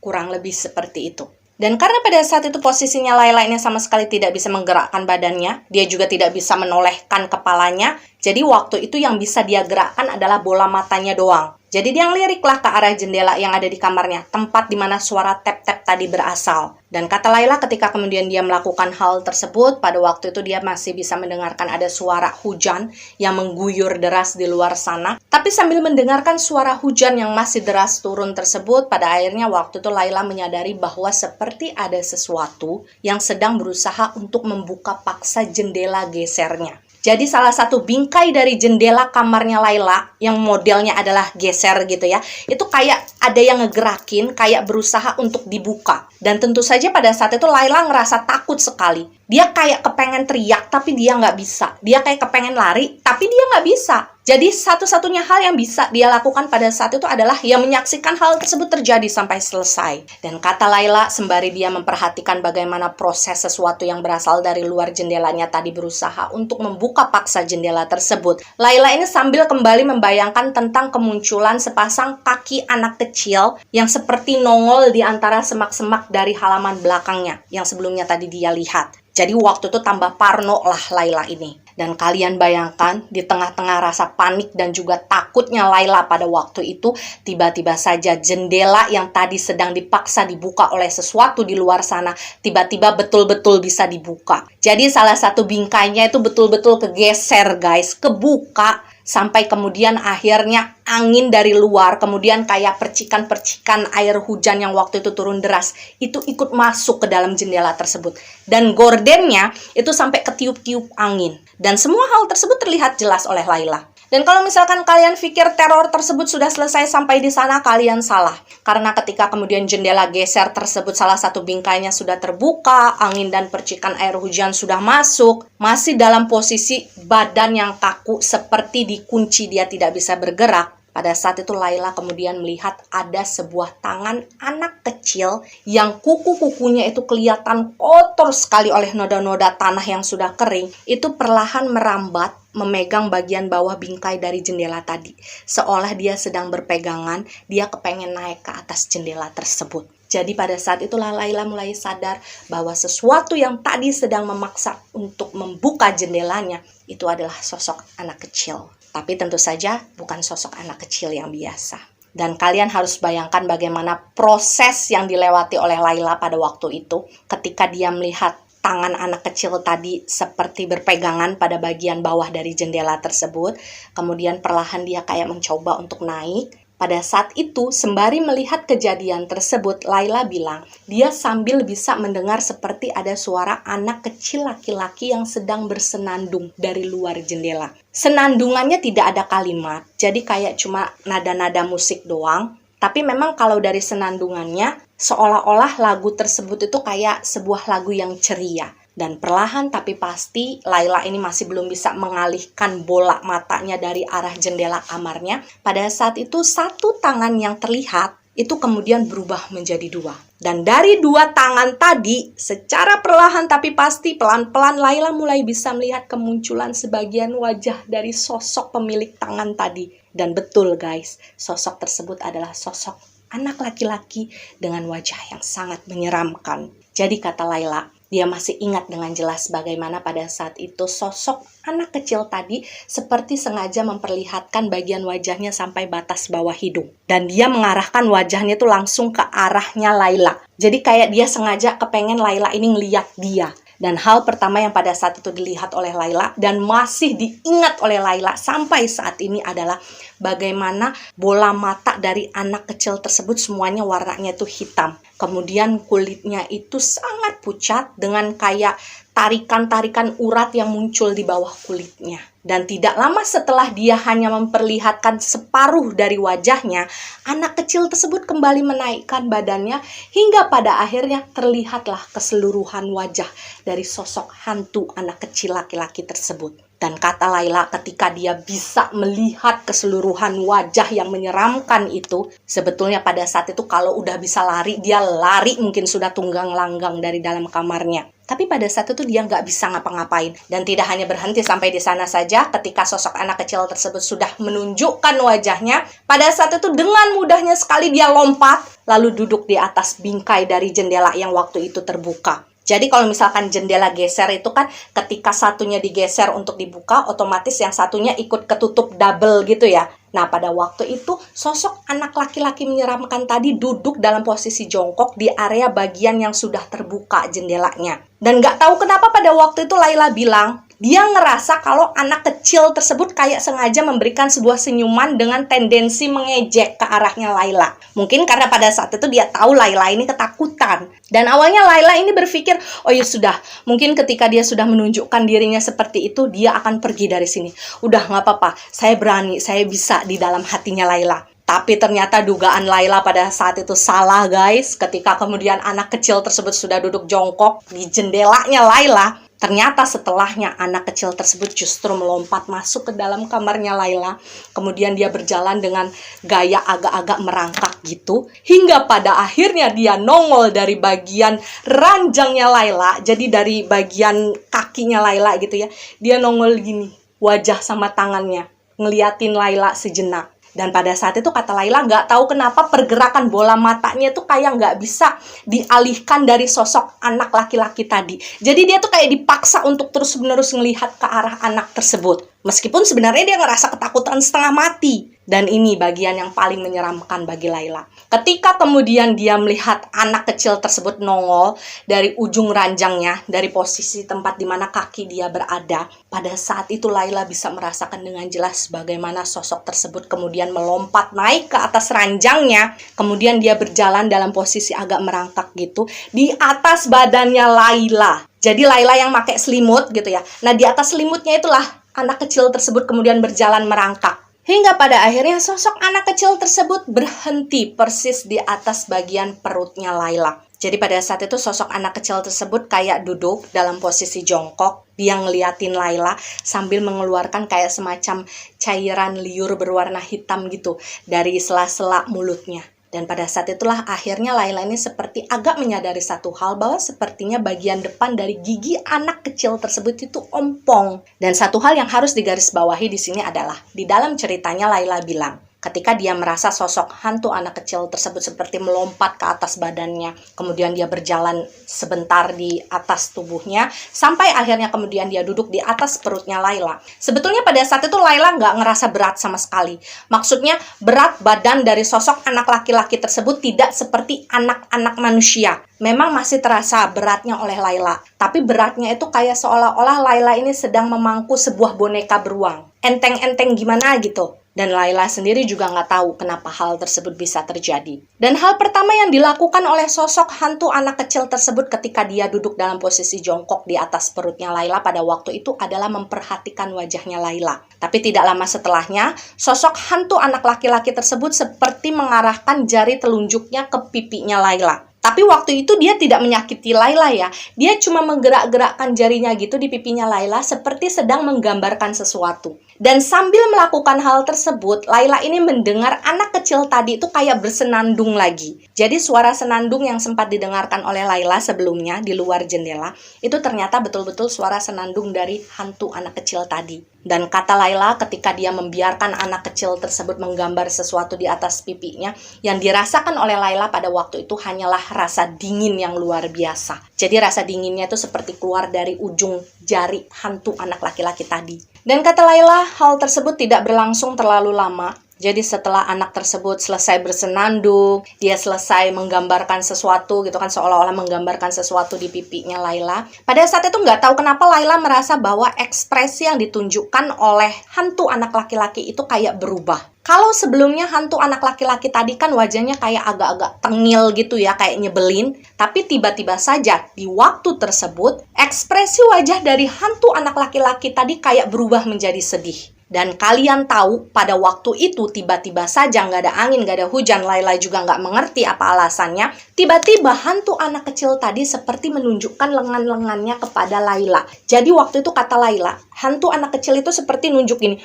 Kurang lebih seperti itu. Dan karena pada saat itu posisinya Laila ini sama sekali tidak bisa menggerakkan badannya, dia juga tidak bisa menolehkan kepalanya, jadi waktu itu yang bisa dia gerakkan adalah bola matanya doang. Jadi dia ngeliriklah ke arah jendela yang ada di kamarnya, tempat di mana suara tap-tap tadi berasal. Dan kata Laila ketika kemudian dia melakukan hal tersebut, pada waktu itu dia masih bisa mendengarkan ada suara hujan yang mengguyur deras di luar sana. Tapi sambil mendengarkan suara hujan yang masih deras turun tersebut, pada akhirnya waktu itu Laila menyadari bahwa seperti ada sesuatu yang sedang berusaha untuk membuka paksa jendela gesernya. Jadi salah satu bingkai dari jendela kamarnya Laila yang modelnya adalah geser gitu ya, itu kayak ada yang ngegerakin, kayak berusaha untuk dibuka. Dan tentu saja pada saat itu Laila ngerasa takut sekali. Dia kayak kepengen teriak tapi dia nggak bisa. Dia kayak kepengen lari tapi dia nggak bisa. Jadi satu-satunya hal yang bisa dia lakukan pada saat itu adalah ya menyaksikan hal tersebut terjadi sampai selesai. Dan kata Laila sembari dia memperhatikan bagaimana proses sesuatu yang berasal dari luar jendelanya tadi berusaha untuk membuka paksa jendela tersebut. Laila ini sambil kembali membayangkan tentang kemunculan sepasang kaki anak kecil yang seperti nongol di antara semak-semak dari halaman belakangnya yang sebelumnya tadi dia lihat. Jadi waktu itu tambah parno lah Laila ini. Dan kalian bayangkan di tengah-tengah rasa panik dan juga takutnya Laila pada waktu itu, tiba-tiba saja jendela yang tadi sedang dipaksa dibuka oleh sesuatu di luar sana, tiba-tiba betul-betul bisa dibuka. Jadi salah satu bingkainya itu betul-betul kegeser guys, kebuka. Sampai kemudian akhirnya angin dari luar, kemudian kayak percikan-percikan air hujan yang waktu itu turun deras, itu ikut masuk ke dalam jendela tersebut. Dan gordennya itu sampai ketiup-tiup angin. Dan semua hal tersebut terlihat jelas oleh Laila. Dan kalau misalkan kalian pikir teror tersebut sudah selesai sampai di sana, kalian salah. Karena ketika kemudian jendela geser tersebut salah satu bingkainya sudah terbuka, angin dan percikan air hujan sudah masuk, masih dalam posisi badan yang kaku seperti dikunci dia tidak bisa bergerak. Pada saat itu Laila kemudian melihat ada sebuah tangan anak kecil yang kuku-kukunya itu kelihatan kotor sekali oleh noda-noda tanah yang sudah kering. Itu perlahan merambat memegang bagian bawah bingkai dari jendela tadi. Seolah dia sedang berpegangan, dia kepengen naik ke atas jendela tersebut. Jadi pada saat itulah Laila mulai sadar bahwa sesuatu yang tadi sedang memaksa untuk membuka jendelanya itu adalah sosok anak kecil. Tapi tentu saja bukan sosok anak kecil yang biasa. Dan kalian harus bayangkan bagaimana proses yang dilewati oleh Laila pada waktu itu ketika dia melihat tangan anak kecil tadi seperti berpegangan pada bagian bawah dari jendela tersebut. Kemudian perlahan dia kayak mencoba untuk naik. Pada saat itu, sembari melihat kejadian tersebut, Laila bilang, dia sambil bisa mendengar seperti ada suara anak kecil laki-laki yang sedang bersenandung dari luar jendela. Senandungannya tidak ada kalimat, jadi kayak cuma nada-nada musik doang. Tapi memang kalau dari senandungannya, seolah-olah lagu tersebut itu kayak sebuah lagu yang ceria. Dan perlahan tapi pasti Laila ini masih belum bisa mengalihkan bola matanya dari arah jendela kamarnya. Pada saat itu satu tangan yang terlihat itu kemudian berubah menjadi dua. Dan dari dua tangan tadi secara perlahan tapi pasti pelan-pelan Laila mulai bisa melihat kemunculan sebagian wajah dari sosok pemilik tangan tadi. Dan betul guys, sosok tersebut adalah sosok anak laki-laki dengan wajah yang sangat menyeramkan. Jadi kata Laila, dia masih ingat dengan jelas bagaimana pada saat itu sosok anak kecil tadi seperti sengaja memperlihatkan bagian wajahnya sampai batas bawah hidung. Dan dia mengarahkan wajahnya itu langsung ke arahnya Laila. Jadi kayak dia sengaja kepengen Laila ini ngeliat dia. Dan hal pertama yang pada saat itu dilihat oleh Laila dan masih diingat oleh Laila sampai saat ini adalah bagaimana bola mata dari anak kecil tersebut semuanya warnanya itu hitam. Kemudian kulitnya itu sangat pucat dengan kayak tarikan-tarikan urat yang muncul di bawah kulitnya. Dan tidak lama setelah dia hanya memperlihatkan separuh dari wajahnya, anak kecil tersebut kembali menaikkan badannya hingga pada akhirnya terlihatlah keseluruhan wajah dari sosok hantu anak kecil laki-laki tersebut. Dan kata Laila ketika dia bisa melihat keseluruhan wajah yang menyeramkan itu, sebetulnya pada saat itu kalau udah bisa lari, dia lari mungkin sudah tunggang langgang dari dalam kamarnya. Tapi pada saat itu dia nggak bisa ngapa-ngapain. Dan tidak hanya berhenti sampai di sana saja, ketika sosok anak kecil tersebut sudah menunjukkan wajahnya, pada saat itu dengan mudahnya sekali dia lompat, lalu duduk di atas bingkai dari jendela yang waktu itu terbuka. Jadi kalau misalkan jendela geser itu kan ketika satunya digeser untuk dibuka, otomatis yang satunya ikut ketutup double gitu ya. Nah, pada waktu itu sosok anak laki-laki menyeramkan tadi duduk dalam posisi jongkok di area bagian yang sudah terbuka jendelanya. Dan nggak tahu kenapa pada waktu itu Laila bilang, dia ngerasa kalau anak kecil tersebut kayak sengaja memberikan sebuah senyuman dengan tendensi mengejek ke arahnya Laila. Mungkin karena pada saat itu dia tahu Laila ini ketakutan. Dan awalnya Laila ini berpikir, oh ya sudah, mungkin ketika dia sudah menunjukkan dirinya seperti itu, dia akan pergi dari sini. Udah nggak apa-apa, saya berani, saya bisa di dalam hatinya Laila. Tapi ternyata dugaan Laila pada saat itu salah guys. Ketika kemudian anak kecil tersebut sudah duduk jongkok di jendelanya Laila, ternyata setelahnya anak kecil tersebut justru melompat masuk ke dalam kamarnya Laila. Kemudian dia berjalan dengan gaya agak-agak merangkak gitu. Hingga pada akhirnya dia nongol dari bagian ranjangnya Laila. Jadi dari bagian kakinya Laila gitu ya. Dia nongol gini, wajah sama tangannya. Ngeliatin Laila sejenak. Dan pada saat itu kata Laila nggak tahu kenapa pergerakan bola matanya tuh kayak nggak bisa dialihkan dari sosok anak laki-laki tadi. Jadi dia tuh kayak dipaksa untuk terus-menerus melihat ke arah anak tersebut. Meskipun sebenarnya dia ngerasa ketakutan setengah mati. Dan ini bagian yang paling menyeramkan bagi Laila. Ketika kemudian dia melihat anak kecil tersebut nongol dari ujung ranjangnya, dari posisi tempat di mana kaki dia berada, pada saat itu Laila bisa merasakan dengan jelas bagaimana sosok tersebut kemudian melompat naik ke atas ranjangnya, kemudian dia berjalan dalam posisi agak merangkak gitu, di atas badannya Laila. Jadi Laila yang pakai selimut gitu ya. Nah di atas selimutnya itulah anak kecil tersebut kemudian berjalan merangkak. Hingga pada akhirnya sosok anak kecil tersebut berhenti persis di atas bagian perutnya Laila. Jadi pada saat itu sosok anak kecil tersebut kayak duduk dalam posisi jongkok. Dia ngeliatin Laila sambil mengeluarkan kayak semacam cairan liur berwarna hitam gitu dari sela-sela mulutnya. Dan pada saat itulah akhirnya Laila ini seperti agak menyadari satu hal, bahwa sepertinya bagian depan dari gigi anak kecil tersebut itu ompong. Dan satu hal yang harus digarisbawahi di sini adalah di dalam ceritanya Laila bilang, ketika dia merasa sosok hantu anak kecil tersebut seperti melompat ke atas badannya, kemudian dia berjalan sebentar di atas tubuhnya, sampai akhirnya kemudian dia duduk di atas perutnya Laila. Sebetulnya pada saat itu Laila nggak ngerasa berat sama sekali. Maksudnya berat badan dari sosok anak laki-laki tersebut tidak seperti anak-anak manusia. Memang masih terasa beratnya oleh Laila, tapi beratnya itu kayak seolah-olah Laila ini sedang memangku sebuah boneka beruang. Enteng-enteng gimana gitu. Dan Laila sendiri juga nggak tahu kenapa hal tersebut bisa terjadi. Dan hal pertama yang dilakukan oleh sosok hantu anak kecil tersebut ketika dia duduk dalam posisi jongkok di atas perutnya Laila pada waktu itu adalah memperhatikan wajahnya Laila. Tapi tidak lama setelahnya, sosok hantu anak laki-laki tersebut seperti mengarahkan jari telunjuknya ke pipinya Laila. Tapi waktu itu dia tidak menyakiti Laila ya. Dia cuma menggerak-gerakkan jarinya gitu di pipinya Laila seperti sedang menggambarkan sesuatu. Dan sambil melakukan hal tersebut, Laila ini mendengar anak kecil tadi itu kayak bersenandung lagi. Jadi suara senandung yang sempat didengarkan oleh Laila sebelumnya di luar jendela, itu ternyata betul-betul suara senandung dari hantu anak kecil tadi. Dan kata Laila ketika dia membiarkan anak kecil tersebut menggambar sesuatu di atas pipinya, yang dirasakan oleh Laila pada waktu itu hanyalah rasa dingin yang luar biasa. Jadi rasa dinginnya itu seperti keluar dari ujung jari hantu anak laki-laki tadi. Dan kata Laila, hal tersebut tidak berlangsung terlalu lama. Jadi setelah anak tersebut selesai bersenandung, dia selesai menggambarkan sesuatu gitu kan, seolah-olah menggambarkan sesuatu di pipinya Laila. Pada saat itu nggak tahu kenapa Laila merasa bahwa ekspresi yang ditunjukkan oleh hantu anak laki-laki itu kayak berubah. Kalau sebelumnya hantu anak laki-laki tadi kan wajahnya kayak agak-agak tengil gitu ya, kayak nyebelin. Tapi tiba-tiba saja di waktu tersebut, ekspresi wajah dari hantu anak laki-laki tadi kayak berubah menjadi sedih. Dan kalian tahu pada waktu itu tiba-tiba saja nggak ada angin, nggak ada hujan. Laila juga nggak mengerti apa alasannya. Tiba-tiba hantu anak kecil tadi seperti menunjukkan lengan-lengannya kepada Laila. Jadi waktu itu kata Laila, hantu anak kecil itu seperti nunjuk gini.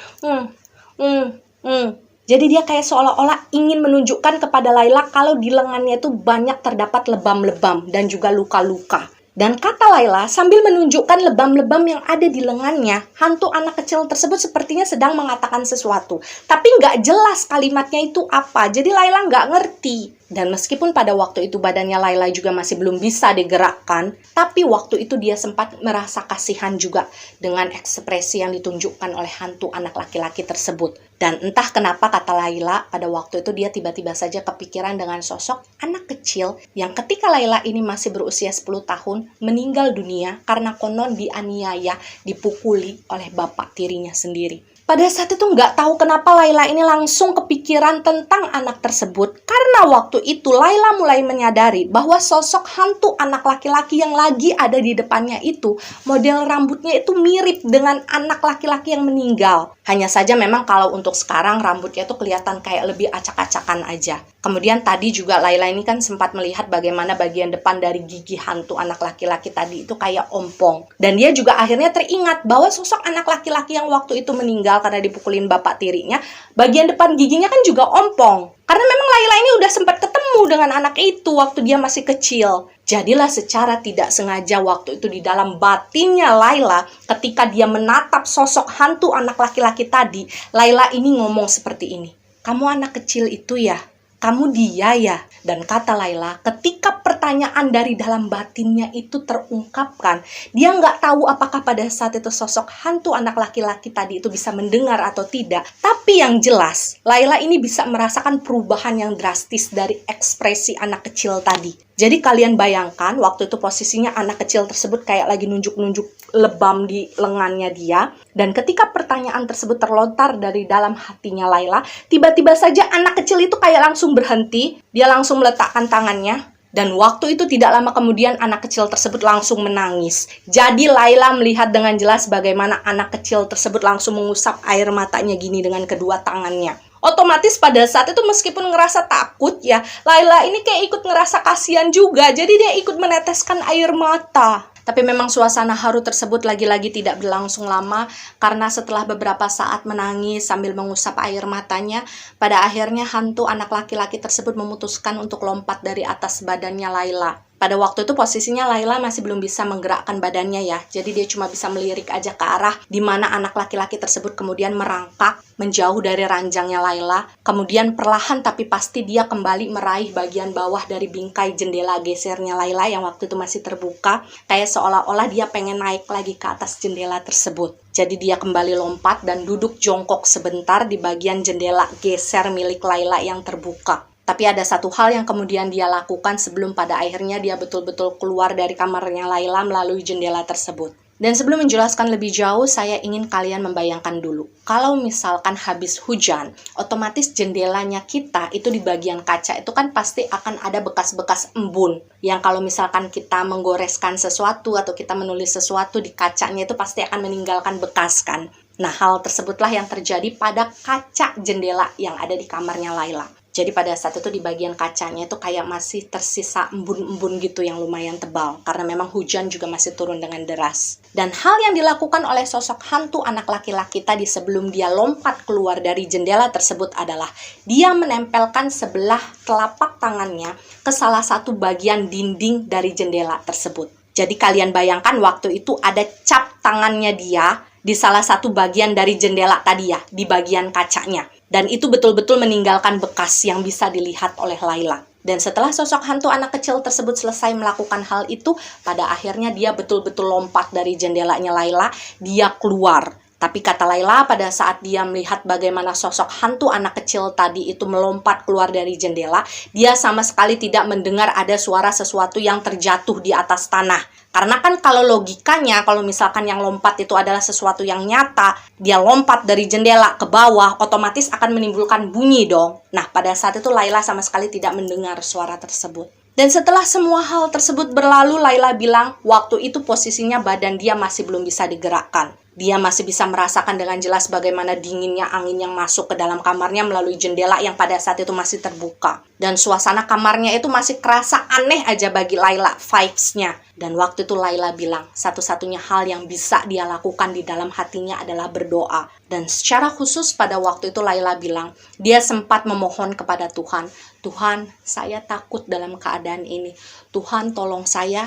Jadi dia kayak seolah-olah ingin menunjukkan kepada Laila kalau di lengannya itu banyak terdapat lebam-lebam dan juga luka-luka. Dan kata Laila, sambil menunjukkan lebam-lebam yang ada di lengannya, hantu anak kecil tersebut sepertinya sedang mengatakan sesuatu. Tapi nggak jelas kalimatnya itu apa, jadi Laila nggak ngerti. Dan meskipun pada waktu itu badannya Laila juga masih belum bisa digerakkan, tapi waktu itu dia sempat merasa kasihan juga dengan ekspresi yang ditunjukkan oleh hantu anak laki-laki tersebut. Dan entah kenapa kata Laila, pada waktu itu dia tiba-tiba saja kepikiran dengan sosok anak kecil yang ketika Laila ini masih berusia 10 tahun meninggal dunia karena konon dianiaya, dipukuli oleh bapak tirinya sendiri. Pada saat itu nggak tahu kenapa Laila ini langsung kepikiran tentang anak tersebut. Karena waktu itu Laila mulai menyadari bahwa sosok hantu anak laki-laki yang lagi ada di depannya itu, model rambutnya itu mirip dengan anak laki-laki yang meninggal. Hanya saja memang kalau untuk sekarang rambutnya itu kelihatan kayak lebih acak-acakan aja. Kemudian tadi juga Laila ini kan sempat melihat bagaimana bagian depan dari gigi hantu anak laki-laki tadi itu kayak ompong. Dan dia juga akhirnya teringat bahwa sosok anak laki-laki yang waktu itu meninggal karena dipukulin bapak tirinya, bagian depan giginya kan juga ompong. Karena memang Laila ini udah sempat ketemu dengan anak itu waktu dia masih kecil. Jadilah secara tidak sengaja waktu itu di dalam batinnya Laila, ketika dia menatap sosok hantu anak laki-laki tadi, Laila ini ngomong seperti ini, "Kamu anak kecil itu ya? Kamu dia ya?" Dan kata Laila, ketika pertanyaan dari dalam batinnya itu terungkapkan, dia nggak tahu apakah pada saat itu sosok hantu anak laki-laki tadi itu bisa mendengar atau tidak. Tapi yang jelas, Laila ini bisa merasakan perubahan yang drastis dari ekspresi anak kecil tadi. Jadi kalian bayangkan waktu itu posisinya anak kecil tersebut kayak lagi nunjuk-nunjuk lebam di lengannya dia. Dan ketika pertanyaan tersebut terlontar dari dalam hatinya Laila, tiba-tiba saja anak kecil itu kayak langsung berhenti. Dia langsung meletakkan tangannya. Dan waktu itu tidak lama kemudian anak kecil tersebut langsung menangis. Jadi Laila melihat dengan jelas bagaimana anak kecil tersebut langsung mengusap air matanya gini dengan kedua tangannya. Otomatis pada saat itu meskipun ngerasa takut ya, Laila ini kayak ikut ngerasa kasihan juga. Jadi dia ikut meneteskan air mata. Tapi memang suasana haru tersebut lagi-lagi tidak berlangsung lama, karena setelah beberapa saat menangis sambil mengusap air matanya, pada akhirnya hantu anak laki-laki tersebut memutuskan untuk lompat dari atas badannya Laila. Pada waktu itu posisinya Laila masih belum bisa menggerakkan badannya ya, jadi dia cuma bisa melirik aja ke arah di mana anak laki-laki tersebut kemudian merangkak menjauh dari ranjangnya Laila. Kemudian perlahan tapi pasti dia kembali meraih bagian bawah dari bingkai jendela gesernya Laila yang waktu itu masih terbuka, kayak seolah-olah dia pengen naik lagi ke atas jendela tersebut. Jadi dia kembali lompat dan duduk jongkok sebentar di bagian jendela geser milik Laila yang terbuka. Tapi ada satu hal yang kemudian dia lakukan sebelum pada akhirnya dia betul-betul keluar dari kamarnya Laila melalui jendela tersebut. Dan sebelum menjelaskan lebih jauh, saya ingin kalian membayangkan dulu. Kalau misalkan habis hujan, otomatis jendelanya kita itu di bagian kaca itu kan pasti akan ada bekas-bekas embun. Yang kalau misalkan kita menggoreskan sesuatu atau kita menulis sesuatu di kacanya itu pasti akan meninggalkan bekas kan. Nah, hal tersebutlah yang terjadi pada kaca jendela yang ada di kamarnya Laila. Jadi pada saat itu di bagian kacanya itu kayak masih tersisa embun-embun gitu yang lumayan tebal. Karena memang hujan juga masih turun dengan deras. Dan hal yang dilakukan oleh sosok hantu anak laki-laki tadi sebelum dia lompat keluar dari jendela tersebut adalah dia menempelkan sebelah telapak tangannya ke salah satu bagian dinding dari jendela tersebut. Jadi kalian bayangkan waktu itu ada cap tangannya dia di salah satu bagian dari jendela tadi ya, di bagian kacanya. Dan itu betul-betul meninggalkan bekas yang bisa dilihat oleh Laila. Dan setelah sosok hantu anak kecil tersebut selesai melakukan hal itu, pada akhirnya dia betul-betul lompat dari jendelanya Laila, dia keluar. Tapi kata Laila pada saat dia melihat bagaimana sosok hantu anak kecil tadi itu melompat keluar dari jendela, dia sama sekali tidak mendengar ada suara sesuatu yang terjatuh di atas tanah. Karena kan kalau logikanya, kalau misalkan yang lompat itu adalah sesuatu yang nyata, dia lompat dari jendela ke bawah, otomatis akan menimbulkan bunyi dong. Nah, pada saat itu Laila sama sekali tidak mendengar suara tersebut. Dan setelah semua hal tersebut berlalu, Laila bilang waktu itu posisinya badan dia masih belum bisa digerakkan. Dia masih bisa merasakan dengan jelas bagaimana dinginnya angin yang masuk ke dalam kamarnya melalui jendela yang pada saat itu masih terbuka. Dan suasana kamarnya itu masih kerasa aneh aja bagi Laila, vibes-nya. Dan waktu itu Laila bilang, satu-satunya hal yang bisa dia lakukan di dalam hatinya adalah berdoa. Dan secara khusus pada waktu itu Laila bilang, dia sempat memohon kepada Tuhan, Tuhan, saya takut dalam keadaan ini. Tuhan, tolong saya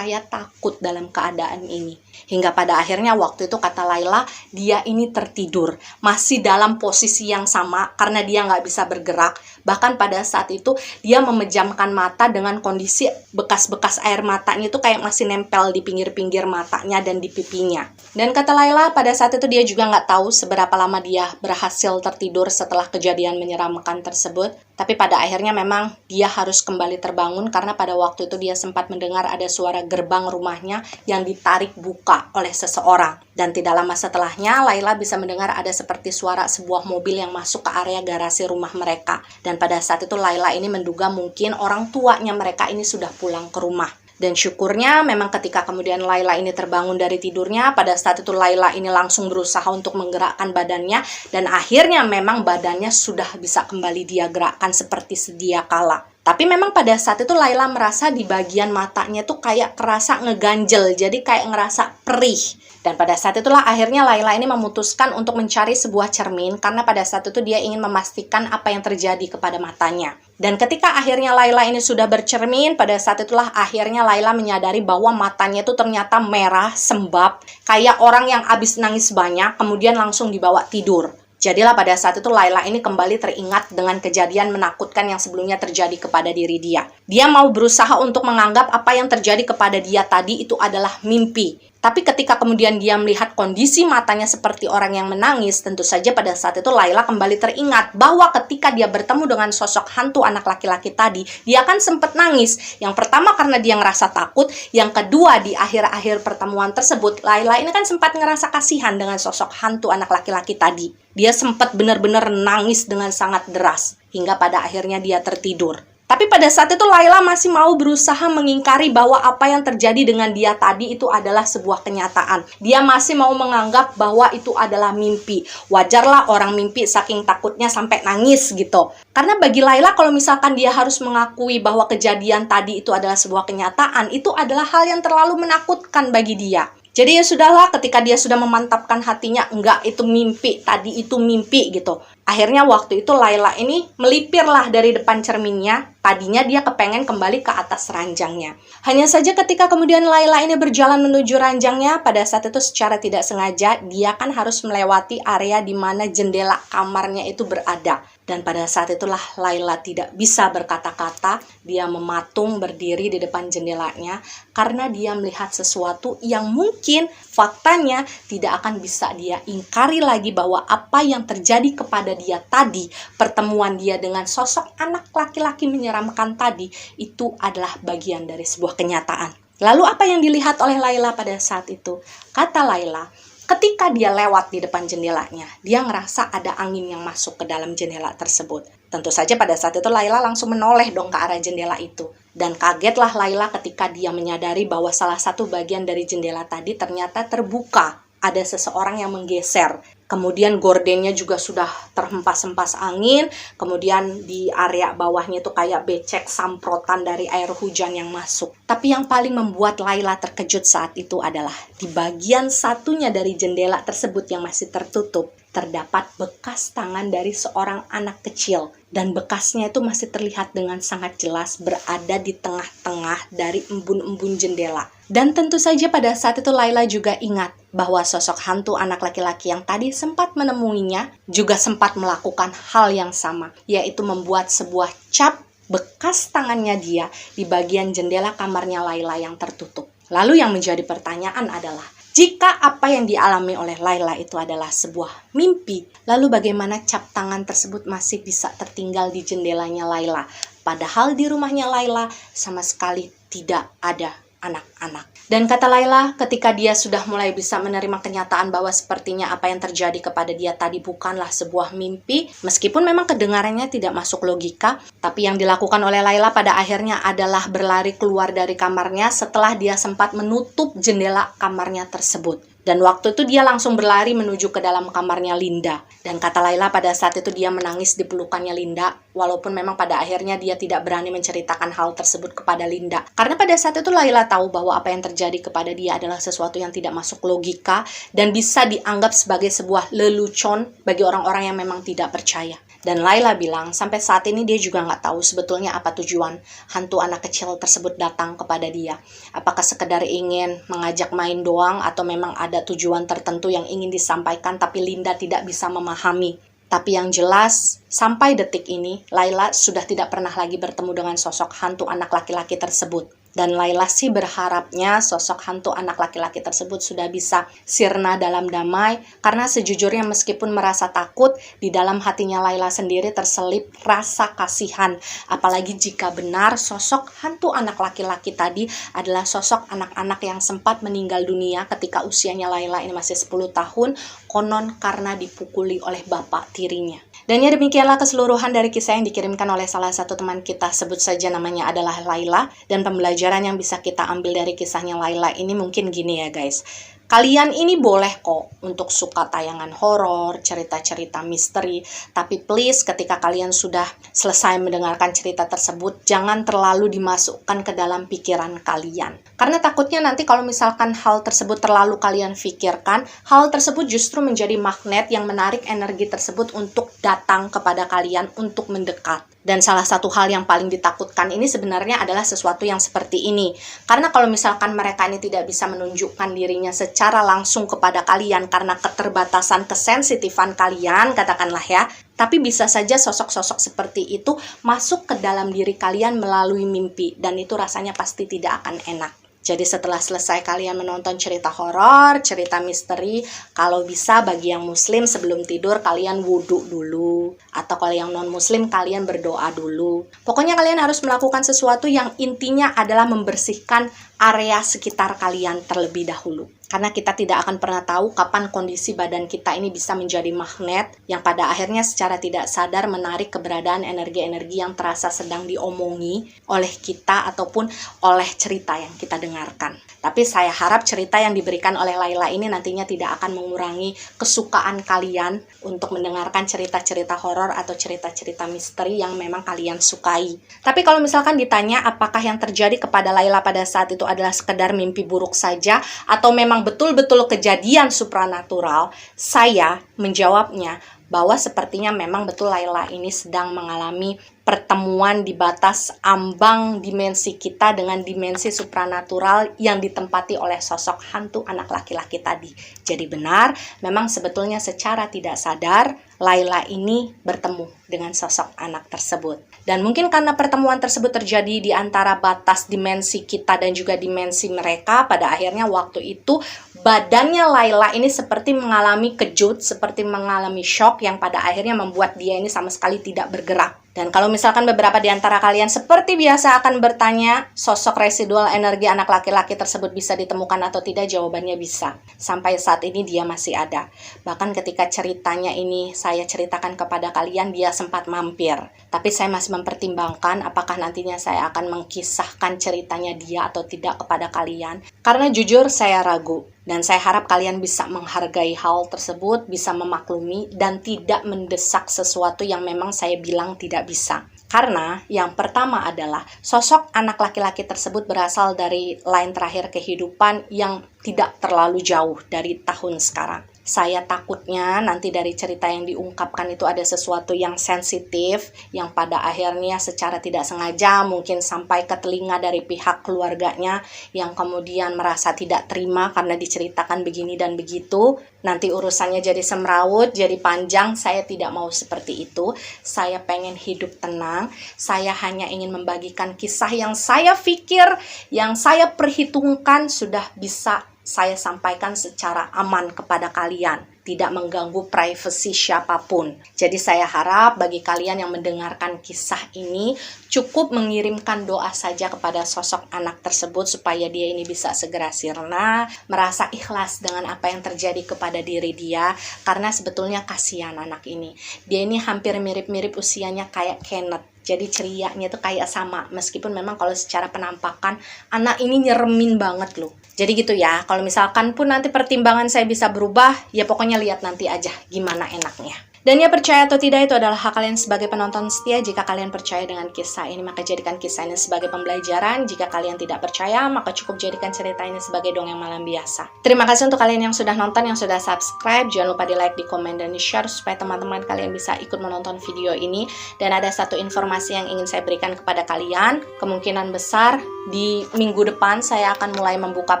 takut dalam keadaan ini. Hingga pada akhirnya waktu itu kata Laila, dia ini tertidur. Masih dalam posisi yang sama karena dia nggak bisa bergerak. Bahkan pada saat itu dia memejamkan mata dengan kondisi bekas-bekas air matanya itu kayak masih nempel di pinggir-pinggir matanya dan di pipinya. Dan kata Laila, pada saat itu dia juga nggak tahu seberapa lama dia berhasil tertidur setelah kejadian menyeramkan tersebut. Tapi pada akhirnya memang dia harus kembali terbangun karena pada waktu itu dia sempat mendengar ada suara gerbang rumahnya yang ditarik buka oleh seseorang. Dan tidak lama setelahnya, Laila bisa mendengar ada seperti suara sebuah mobil yang masuk ke area garasi rumah mereka. Dan pada saat itu Laila ini menduga mungkin orang tuanya mereka ini sudah pulang ke rumah. Dan syukurnya memang ketika kemudian Laila ini terbangun dari tidurnya, pada saat itu Laila ini langsung berusaha untuk menggerakkan badannya, dan akhirnya memang badannya sudah bisa kembali dia gerakkan seperti sedia kala. Tapi memang pada saat itu Laila merasa di bagian matanya tuh kayak kerasa ngeganjel, jadi kayak ngerasa perih. Dan pada saat itulah akhirnya Laila ini memutuskan untuk mencari sebuah cermin karena pada saat itu dia ingin memastikan apa yang terjadi kepada matanya. Dan ketika akhirnya Laila ini sudah bercermin, pada saat itulah akhirnya Laila menyadari bahwa matanya itu ternyata merah, sembab, kayak orang yang habis nangis banyak, kemudian langsung dibawa tidur. Jadilah pada saat itu Laila ini kembali teringat dengan kejadian menakutkan yang sebelumnya terjadi kepada diri dia. Dia mau berusaha untuk menganggap apa yang terjadi kepada dia tadi itu adalah mimpi. Tapi ketika kemudian dia melihat kondisi matanya seperti orang yang menangis, tentu saja pada saat itu Laila kembali teringat bahwa ketika dia bertemu dengan sosok hantu anak laki-laki tadi, dia kan sempat nangis. Yang pertama karena dia ngerasa takut, yang kedua di akhir-akhir pertemuan tersebut, Laila ini kan sempat ngerasa kasihan dengan sosok hantu anak laki-laki tadi. Dia sempat benar-benar nangis dengan sangat deras, hingga pada akhirnya dia tertidur. Tapi pada saat itu Laila masih mau berusaha mengingkari bahwa apa yang terjadi dengan dia tadi itu adalah sebuah kenyataan. Dia masih mau menganggap bahwa itu adalah mimpi. Wajarlah orang mimpi saking takutnya sampai nangis gitu. Karena bagi Laila kalau misalkan dia harus mengakui bahwa kejadian tadi itu adalah sebuah kenyataan, itu adalah hal yang terlalu menakutkan bagi dia. Jadi ya sudahlah, ketika dia sudah memantapkan hatinya, enggak itu mimpi, tadi itu mimpi gitu. Akhirnya waktu itu Laila ini melipirlah dari depan cerminnya. Tadinya dia kepengen kembali ke atas ranjangnya. Hanya saja ketika kemudian Laila ini berjalan menuju ranjangnya, pada saat itu secara tidak sengaja dia kan harus melewati area di mana jendela kamarnya itu berada. Dan pada saat itulah Laila tidak bisa berkata-kata, dia mematung berdiri di depan jendelanya karena dia melihat sesuatu yang mungkin faktanya tidak akan bisa dia ingkari lagi bahwa apa yang terjadi kepada dia tadi, pertemuan dia dengan sosok anak laki-laki menyeramkan tadi, itu adalah bagian dari sebuah kenyataan. Lalu apa yang dilihat oleh Laila pada saat itu? Kata Laila, ketika dia lewat di depan jendelanya, dia ngerasa ada angin yang masuk ke dalam jendela tersebut. Tentu saja pada saat itu Laila langsung menoleh dong ke arah jendela itu. Dan kagetlah Laila ketika dia menyadari bahwa salah satu bagian dari jendela tadi ternyata terbuka. Ada seseorang yang menggeser. Kemudian gordennya juga sudah terhempas-hempas angin. Kemudian di area bawahnya itu kayak becek samprotan dari air hujan yang masuk. Tapi yang paling membuat Laila terkejut saat itu adalah di bagian satunya dari jendela tersebut yang masih tertutup, terdapat bekas tangan dari seorang anak kecil. Dan bekasnya itu masih terlihat dengan sangat jelas berada di tengah-tengah dari embun-embun jendela. Dan tentu saja pada saat itu Laila juga ingat bahwa sosok hantu anak laki-laki yang tadi sempat menemuinya juga sempat melakukan hal yang sama, yaitu membuat sebuah cap bekas tangannya dia di bagian jendela kamarnya Laila yang tertutup. Lalu yang menjadi pertanyaan adalah, jika apa yang dialami oleh Laila itu adalah sebuah mimpi, lalu bagaimana cap tangan tersebut masih bisa tertinggal di jendelanya Laila? Padahal di rumahnya Laila sama sekali tidak ada anak-anak. Dan kata Laila, ketika dia sudah mulai bisa menerima kenyataan bahwa sepertinya apa yang terjadi kepada dia tadi bukanlah sebuah mimpi, meskipun memang kedengarannya tidak masuk logika, tapi yang dilakukan oleh Laila pada akhirnya adalah berlari keluar dari kamarnya setelah dia sempat menutup jendela kamarnya tersebut. Dan waktu itu dia langsung berlari menuju ke dalam kamarnya Linda. Dan kata Laila pada saat itu dia menangis di pelukannya Linda, walaupun memang pada akhirnya dia tidak berani menceritakan hal tersebut kepada Linda. Karena pada saat itu Laila tahu bahwa apa yang terjadi kepada dia adalah sesuatu yang tidak masuk logika dan bisa dianggap sebagai sebuah lelucon bagi orang-orang yang memang tidak percaya. Dan Layla bilang sampai saat ini dia juga nggak tahu sebetulnya apa tujuan hantu anak kecil tersebut datang kepada dia. Apakah sekedar ingin mengajak main doang atau memang ada tujuan tertentu yang ingin disampaikan tapi Linda tidak bisa memahami. Tapi yang jelas, sampai detik ini, Layla sudah tidak pernah lagi bertemu dengan sosok hantu anak laki-laki tersebut. Dan Layla sih berharapnya sosok hantu anak laki-laki tersebut sudah bisa sirna dalam damai, karena sejujurnya meskipun merasa takut, di dalam hatinya Layla sendiri terselip rasa kasihan. Apalagi jika benar sosok hantu anak laki-laki tadi adalah sosok anak-anak yang sempat meninggal dunia ketika usianya Layla ini masih 10 tahun, konon karena dipukuli oleh bapak tirinya. Dan ya demikianlah keseluruhan dari kisah yang dikirimkan oleh salah satu teman kita, sebut saja namanya adalah Layla. Dan pembelajaran yang bisa kita ambil dari kisahnya Layla ini mungkin gini ya guys. Kalian ini boleh kok untuk suka tayangan horor, cerita-cerita misteri, tapi please ketika kalian sudah selesai mendengarkan cerita tersebut, jangan terlalu dimasukkan ke dalam pikiran kalian. Karena takutnya nanti kalau misalkan hal tersebut terlalu kalian pikirkan, hal tersebut justru menjadi magnet yang menarik energi tersebut untuk datang kepada kalian, untuk mendekat. Dan salah satu hal yang paling ditakutkan ini sebenarnya adalah sesuatu yang seperti ini. Karena kalau misalkan mereka ini tidak bisa menunjukkan dirinya secara langsung kepada kalian karena keterbatasan kesensitifan kalian, katakanlah ya. Tapi bisa saja sosok-sosok seperti itu masuk ke dalam diri kalian melalui mimpi. Dan itu rasanya pasti tidak akan enak. Jadi setelah selesai kalian menonton cerita horor, cerita misteri, kalau bisa bagi yang muslim sebelum tidur kalian wudhu dulu. Atau kalau yang non-muslim kalian berdoa dulu. Pokoknya kalian harus melakukan sesuatu yang intinya adalah membersihkan area sekitar kalian terlebih dahulu. Karena kita tidak akan pernah tahu kapan kondisi badan kita ini bisa menjadi magnet yang pada akhirnya secara tidak sadar menarik keberadaan energi-energi yang terasa sedang diomongi oleh kita ataupun oleh cerita yang kita dengarkan. Tapi saya harap cerita yang diberikan oleh Layla ini nantinya tidak akan mengurangi kesukaan kalian untuk mendengarkan cerita-cerita horor atau cerita-cerita misteri yang memang kalian sukai. Tapi kalau misalkan ditanya apakah yang terjadi kepada Layla pada saat itu adalah sekedar mimpi buruk saja atau memang betul-betul kejadian supranatural, saya menjawabnya bahwa sepertinya memang betul Layla ini sedang mengalami pertemuan di batas ambang dimensi kita dengan dimensi supranatural yang ditempati oleh sosok hantu anak laki-laki tadi. Jadi benar, memang sebetulnya secara tidak sadar Layla ini bertemu dengan sosok anak tersebut. Dan mungkin karena pertemuan tersebut terjadi di antara batas dimensi kita dan juga dimensi mereka, pada akhirnya waktu itu badannya Layla ini seperti mengalami kejut, seperti mengalami shock yang pada akhirnya membuat dia ini sama sekali tidak bergerak. Dan kalau misalkan beberapa di antara kalian seperti biasa akan bertanya, sosok residual energi anak laki-laki tersebut bisa ditemukan atau tidak? Jawabannya bisa. Sampai saat ini dia masih ada. Bahkan ketika ceritanya ini saya ceritakan kepada kalian, dia sempat mampir. Tapi saya masih mempertimbangkan apakah nantinya saya akan mengkisahkan ceritanya dia atau tidak kepada kalian. Karena jujur saya ragu. Dan saya harap kalian bisa menghargai hal tersebut, bisa memaklumi, dan tidak mendesak sesuatu yang memang saya bilang tidak bisa. Karena yang pertama adalah sosok anak laki-laki tersebut berasal dari line terakhir kehidupan yang tidak terlalu jauh dari tahun sekarang. Saya takutnya nanti dari cerita yang diungkapkan itu ada sesuatu yang sensitif, yang pada akhirnya secara tidak sengaja mungkin sampai ke telinga dari pihak keluarganya, yang kemudian merasa tidak terima karena diceritakan begini dan begitu. Nanti urusannya jadi semrawut, jadi panjang. Saya tidak mau seperti itu. Saya pengen hidup tenang. Saya hanya ingin membagikan kisah yang saya pikir, yang saya perhitungkan sudah bisa saya sampaikan secara aman kepada kalian, tidak mengganggu privasi siapapun. Jadi saya harap bagi kalian yang mendengarkan kisah ini cukup mengirimkan doa saja kepada sosok anak tersebut supaya dia ini bisa segera sirna, merasa ikhlas dengan apa yang terjadi kepada diri dia, karena sebetulnya kasihan anak ini. Dia ini hampir mirip-mirip usianya kayak Kenneth. Jadi cerianya tuh kayak sama, meskipun memang kalau secara penampakan anak ini nyeremin banget loh. Jadi gitu ya, kalau misalkan pun nanti pertimbangan saya bisa berubah, ya pokoknya lihat nanti aja gimana enaknya. Dan ya percaya atau tidak itu adalah hak kalian sebagai penonton setia. Jika kalian percaya dengan kisah ini, maka jadikan kisah ini sebagai pembelajaran. Jika kalian tidak percaya, maka cukup jadikan cerita ini sebagai dongeng malam biasa. Terima kasih untuk kalian yang sudah nonton, yang sudah subscribe. Jangan lupa di like, di komen, dan di share supaya teman-teman kalian bisa ikut menonton video ini. Dan ada satu informasi yang ingin saya berikan kepada kalian. Kemungkinan besar di minggu depan saya akan mulai membuka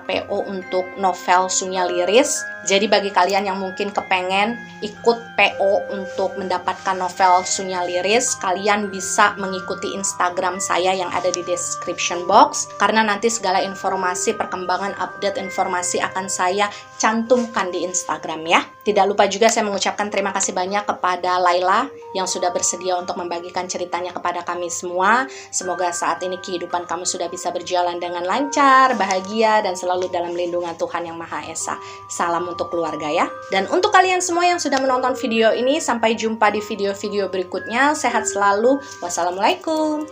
PO untuk novel Sunya Liris. Jadi bagi kalian yang mungkin kepengen ikut PO untuk mendapatkan novel Sunya Liris, kalian bisa mengikuti Instagram saya yang ada di description box, karena nanti segala informasi, perkembangan, update informasi akan saya cantumkan di Instagram ya. Tidak lupa juga saya mengucapkan terima kasih banyak kepada Laila yang sudah bersedia untuk membagikan ceritanya kepada kami semua. Semoga saat ini kehidupan kamu sudah bisa berjalan dengan lancar, bahagia, dan selalu dalam lindungan Tuhan Yang Maha Esa. Salam untuk keluarga ya. Dan untuk kalian semua yang sudah menonton video ini, sampai jumpa di video-video berikutnya. Sehat selalu. Wassalamualaikum.